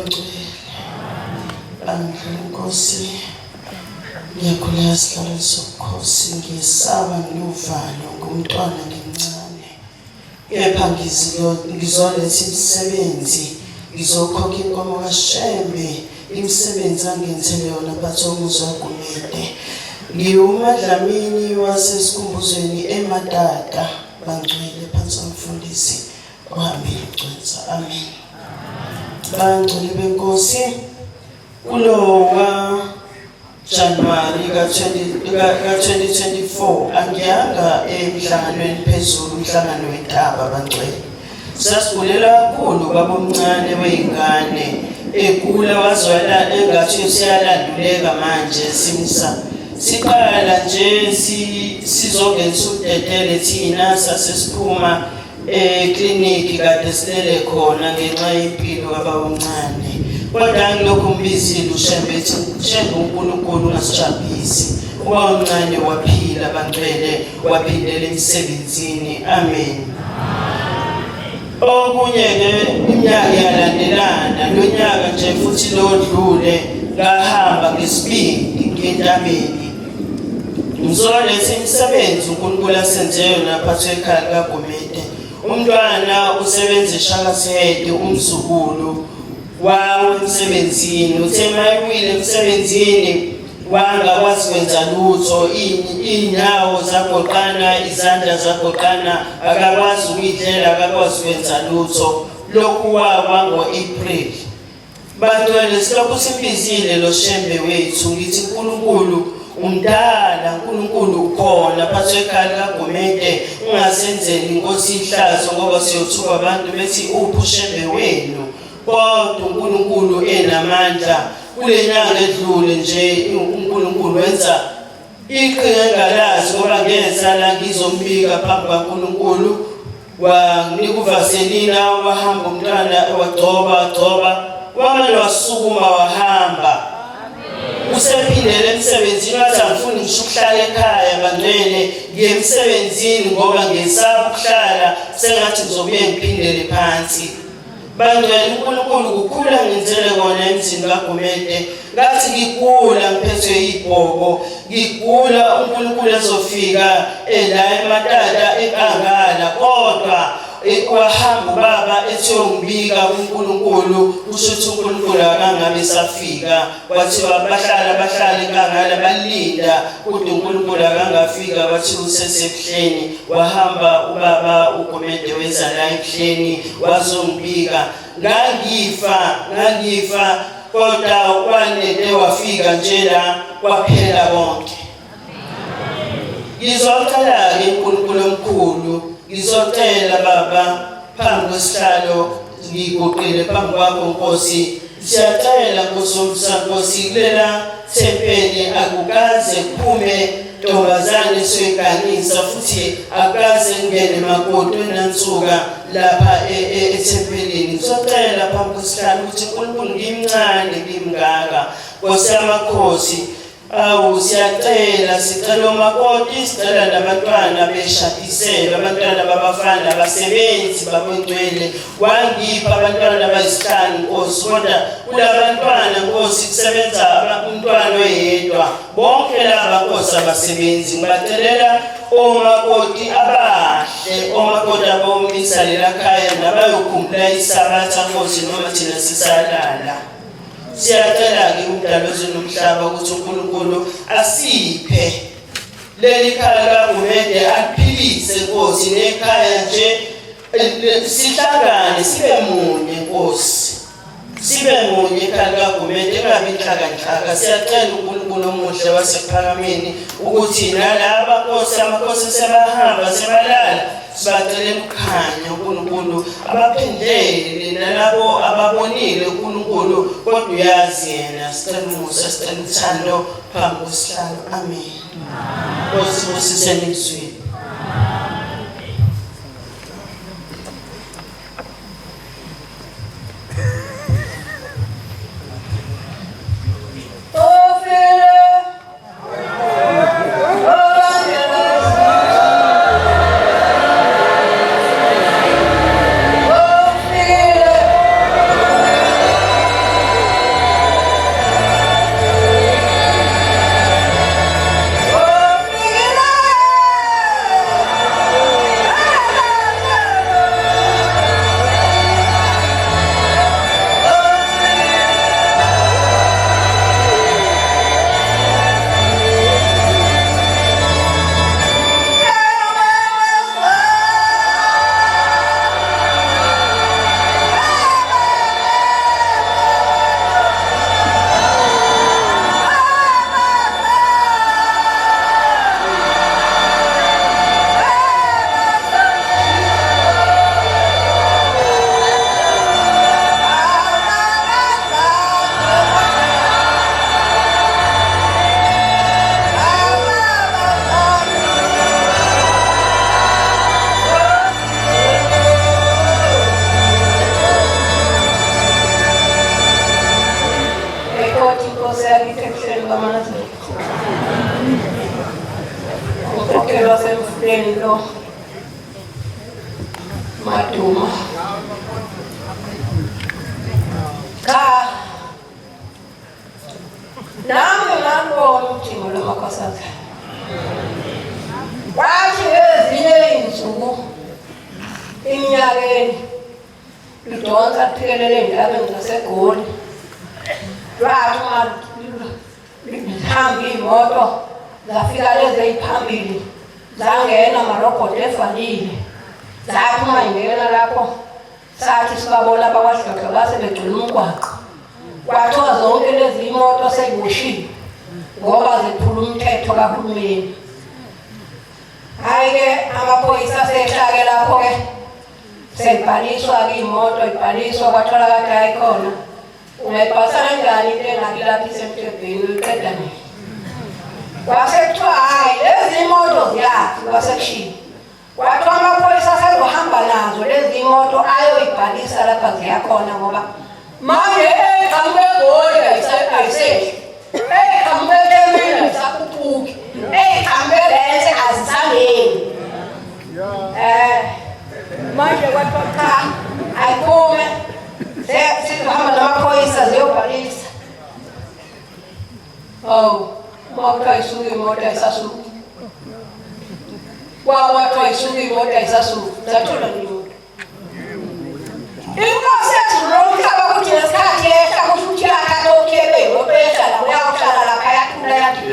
bangcwele. Nkosi, ngiyakhuleka sihlalo sobukhosi, ngiyesaba nginovalo ngumntwana ngimncane. Kepha ngizoletha imisebenzi, ngizokhokha inkomo kaShembe, imisebenzi angenzele yona bathi umuzwa Gumede. Ngiwumadlamini wasesikumbuzweni eMatata, bangcwele phansi komfundisi ohambile ugcwensa. Amen. Bangcwele benkosi, kulowa January ka-2024 angiyanga emhlanganweni phezulu, umhlangano wentaba bangcwele. Sasigulela kakhulu babomncane wey'ngane egula wazwela engathi useyalanduleka manje simsa. Siqala nje sizongenisa udedele thina sasesiphuma ekliniki kade silele khona ngenxa yempilo kababomncane. Kodwa ngilokhu mbizile uShembe ethi Shembe uNkulunkulu ungasijabulisi. Ubabomncane waphila bangcwele, waphindela emsebenzini. Amen. Okunye-ke iminyaka yalandelana, lo nyaka nje futhi lodlule ngahamba ngesibindi ngentabeni. Ngizoletha imisebenzi uNkulunkulu asenzeyo naphathwe ekhaya likaGumede. Umntwana usebenza eShakasehede, umzukulu wawo emsebenzini. Uthe mayewile emsebenzini wangakwazi kwenza lutho, iy'nyawo zagoqana, izandla zagoqana, akakwazi ukuyidlela, akakwazi kwenza lutho. Lokhu waba ngo-April. Bantwana silokhu simbizile lo Shembe wethu, ngithi uNkulunkulu umdala, uNkulunkulu ukhona phansi ekhaya likaGumede, ungasenzeli inkosi ihlazo ngoba siyothuka abantu bethi uphi uShembe wenu. Kodwa uNkulunkulu enamandla. Kule nyanga edlule nje uNkulunkulu wenza iqhinga engalazi ngoba ngezala ngizombika phambi kaNkulunkulu. Wanika uVaselina wahamba umntwana wagcoba wamane wasukuma wahamba. Usephindele emsebenzini wathi angifuni ngisho ukuhlala ekhaya bangcwele, ngiye emsebenzini ngoba ngesaba ukuhlala sengathi ngizobuye ngiphindele phansi. Bangcwele uNkulunkulu kukhula ngenzele kona emzini kaGumede. Ngathi ngigula ngiphethwe yibhoko, ngigula uNkulunkulu ezofika la eMatata enkangala. Kodwa wahamba ubaba ethi uyongibika uNkulunkulu, kusho ukuthi uNkulunkulu akangabe safika. Kwathiwa bahlala enkangala balinda, kodwa uNkulunkulu akangafika, bathi usesebuhleni. Wahamba ubaba uGumede weza la ebuhleni wazongibika. Ngangifa kodwa kwanele wafika nje la kwaphela konke. Ngizocela-ke uNkulunkulu omkhulu, ngizocela baba phambi kwesihlalo ngiguqile phambi kwakho Nkosi. Siyacela Nkosi kulela thempeli akukaze kuphume ntombazane esiyoyiganisa, futhi akukaze kungene makoti enansuka lapha ethempelini. Ngizocela phambi kwesihlalo ukuthi uNkulunkulu ngimncane ngimngaka, Nkosi yamakhosi. Sicela umakoti, sicela nabantwana beshadiselwe, abantwana babafana abasebenzi babongcwele. Wangipha abantwana abayisihlanu Nkosi, kodwa kulabantwana Nkosi kusebenza umntwana oyedwa. Bonke laba Nkosi abasebenzi ngibacelela omakoti abahle, omakoti abomisa lela khaya nabayokhumbula isabatha Nkosi noma thina sisalala. Siyacela-ke umdali wezulu nomhlaba ukuthi uNkulunkulu asiphe leli khaya likaGumede, aliphilise Nkosi, nekhaya nje sihlangane sibe munye Nkosi, sibe munye ekhaya likaGumede, engabi inhlaka. Siyacela uNkulunkulu omuhle wasephakameni ukuthi nalaba Nkosi amakhosi sebahamba sebalala, sibacelela ukukhanya uNkulunkulu, abaphindele nalabo ababonile uNkulunkulu kodwa uyazi yena. Sicela umusa, sicela uthando phambi kwesihlalo. Amen. Nkosi busiseni ezweni. Nkosazana. Wathi ezinye izinsuku iminyakeni lidonsa kuphelele endabeni zaseGoli. Wathi uma lihamba imoto zafika lezi eziphambili zangena amarobhothi efanele. Zaphuma ingena lapho sathi sibabona abakwaShaka base begcina umgwaqo. Kwathiwa zonke lezi imoto seyiboshiwe ngoba ziphula umthetho kahulumeni. Hayi-ke amaphoyisa asehlake lapho-ke sebhaliswa-ke imoto ibhaliswa kwatholakala hayi khona ungayibhalisa kanjani into engakilapho isemthethweni uyiqeda nini. Kwasekuthiwa hhayi lezi imoto ziyaphi kwasekushiwo. Kwathiwa amaphoyisa asezohamba nazo lezi imoto ayoyibhalisa lapha ziyakhona ngoba manje eqhamuke eGoli ayisehli, eqhamuke eThekwini ayisakhuphuki, eqhamuke eLense azisangeni. Manje kwathiwa cha ayiphume sizohamba namaphoyisa ziyobhalisa. Hawu uma ayisuki imoto ayisasuki. Kwathiwa ayisuki imoto ayisasuki. Zathola imoto. Inkosi yethu nomhlaba ukuthi ngesikhathi ehla kusho ukuthi yakatokebe imoto ehlala uyawuhlala lapha yathula yathi.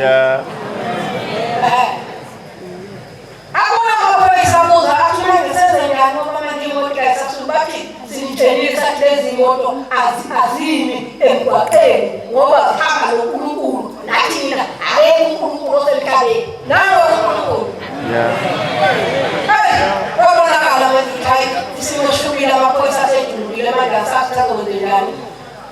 Akuna amaphoyisa abuza athi manje senzenjani ngoba manje imoto ayisasuki. Bathi sinitshelisa lezi imoto azimi emgwaqeni ngoba zihamba noNkulunkulu nathina akekho uNkulunkulu osemhlabeni. Nango uNkulunkulu. Kwabonakala manje hayi isimo shubile amaphoyisa asedlulile manje asazi sakwenzenjani.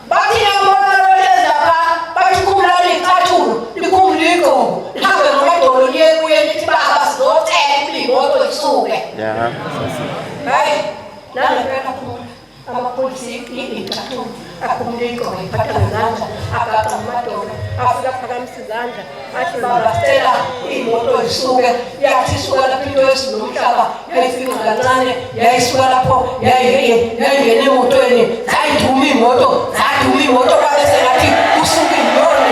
Bathi imoto lezi lapha bathi kumlali icathulo likhumule igqobo lihambe ngamadolo liyebuye lithi baba sizothenga imoto isuke. Hayi nangempela khumula amaphoyisa icathulo akhumule igqobo iphatha ngezandla agaqa ngamadolo afika phakamisa izandla athi baba sicela imoto isuke. Yathi isuka lapho into yesinomhlaba yayifika kancane yayisuka lapho yayingena emotweni zayiduma imoto kwabe sengathi usuke iyona.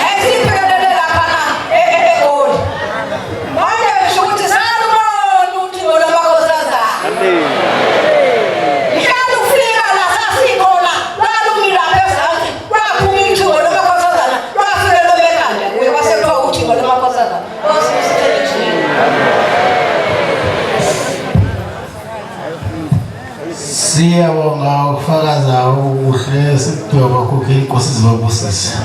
Yayisiphelele laphana eGoli. Manje ngisho ukuthi salubona uthiko lwamakhosazana. Mhlawumbe ufika la sasikhona lalumile lapha ezansi lwaphuma uthiko lwamakhosazana lwafike lobekanda kuye kwasekuthiwa uthiko lwamakhosazana. Siyabonga ukufakaza okuhle sikudweba kokhe inkosi zibabusisa.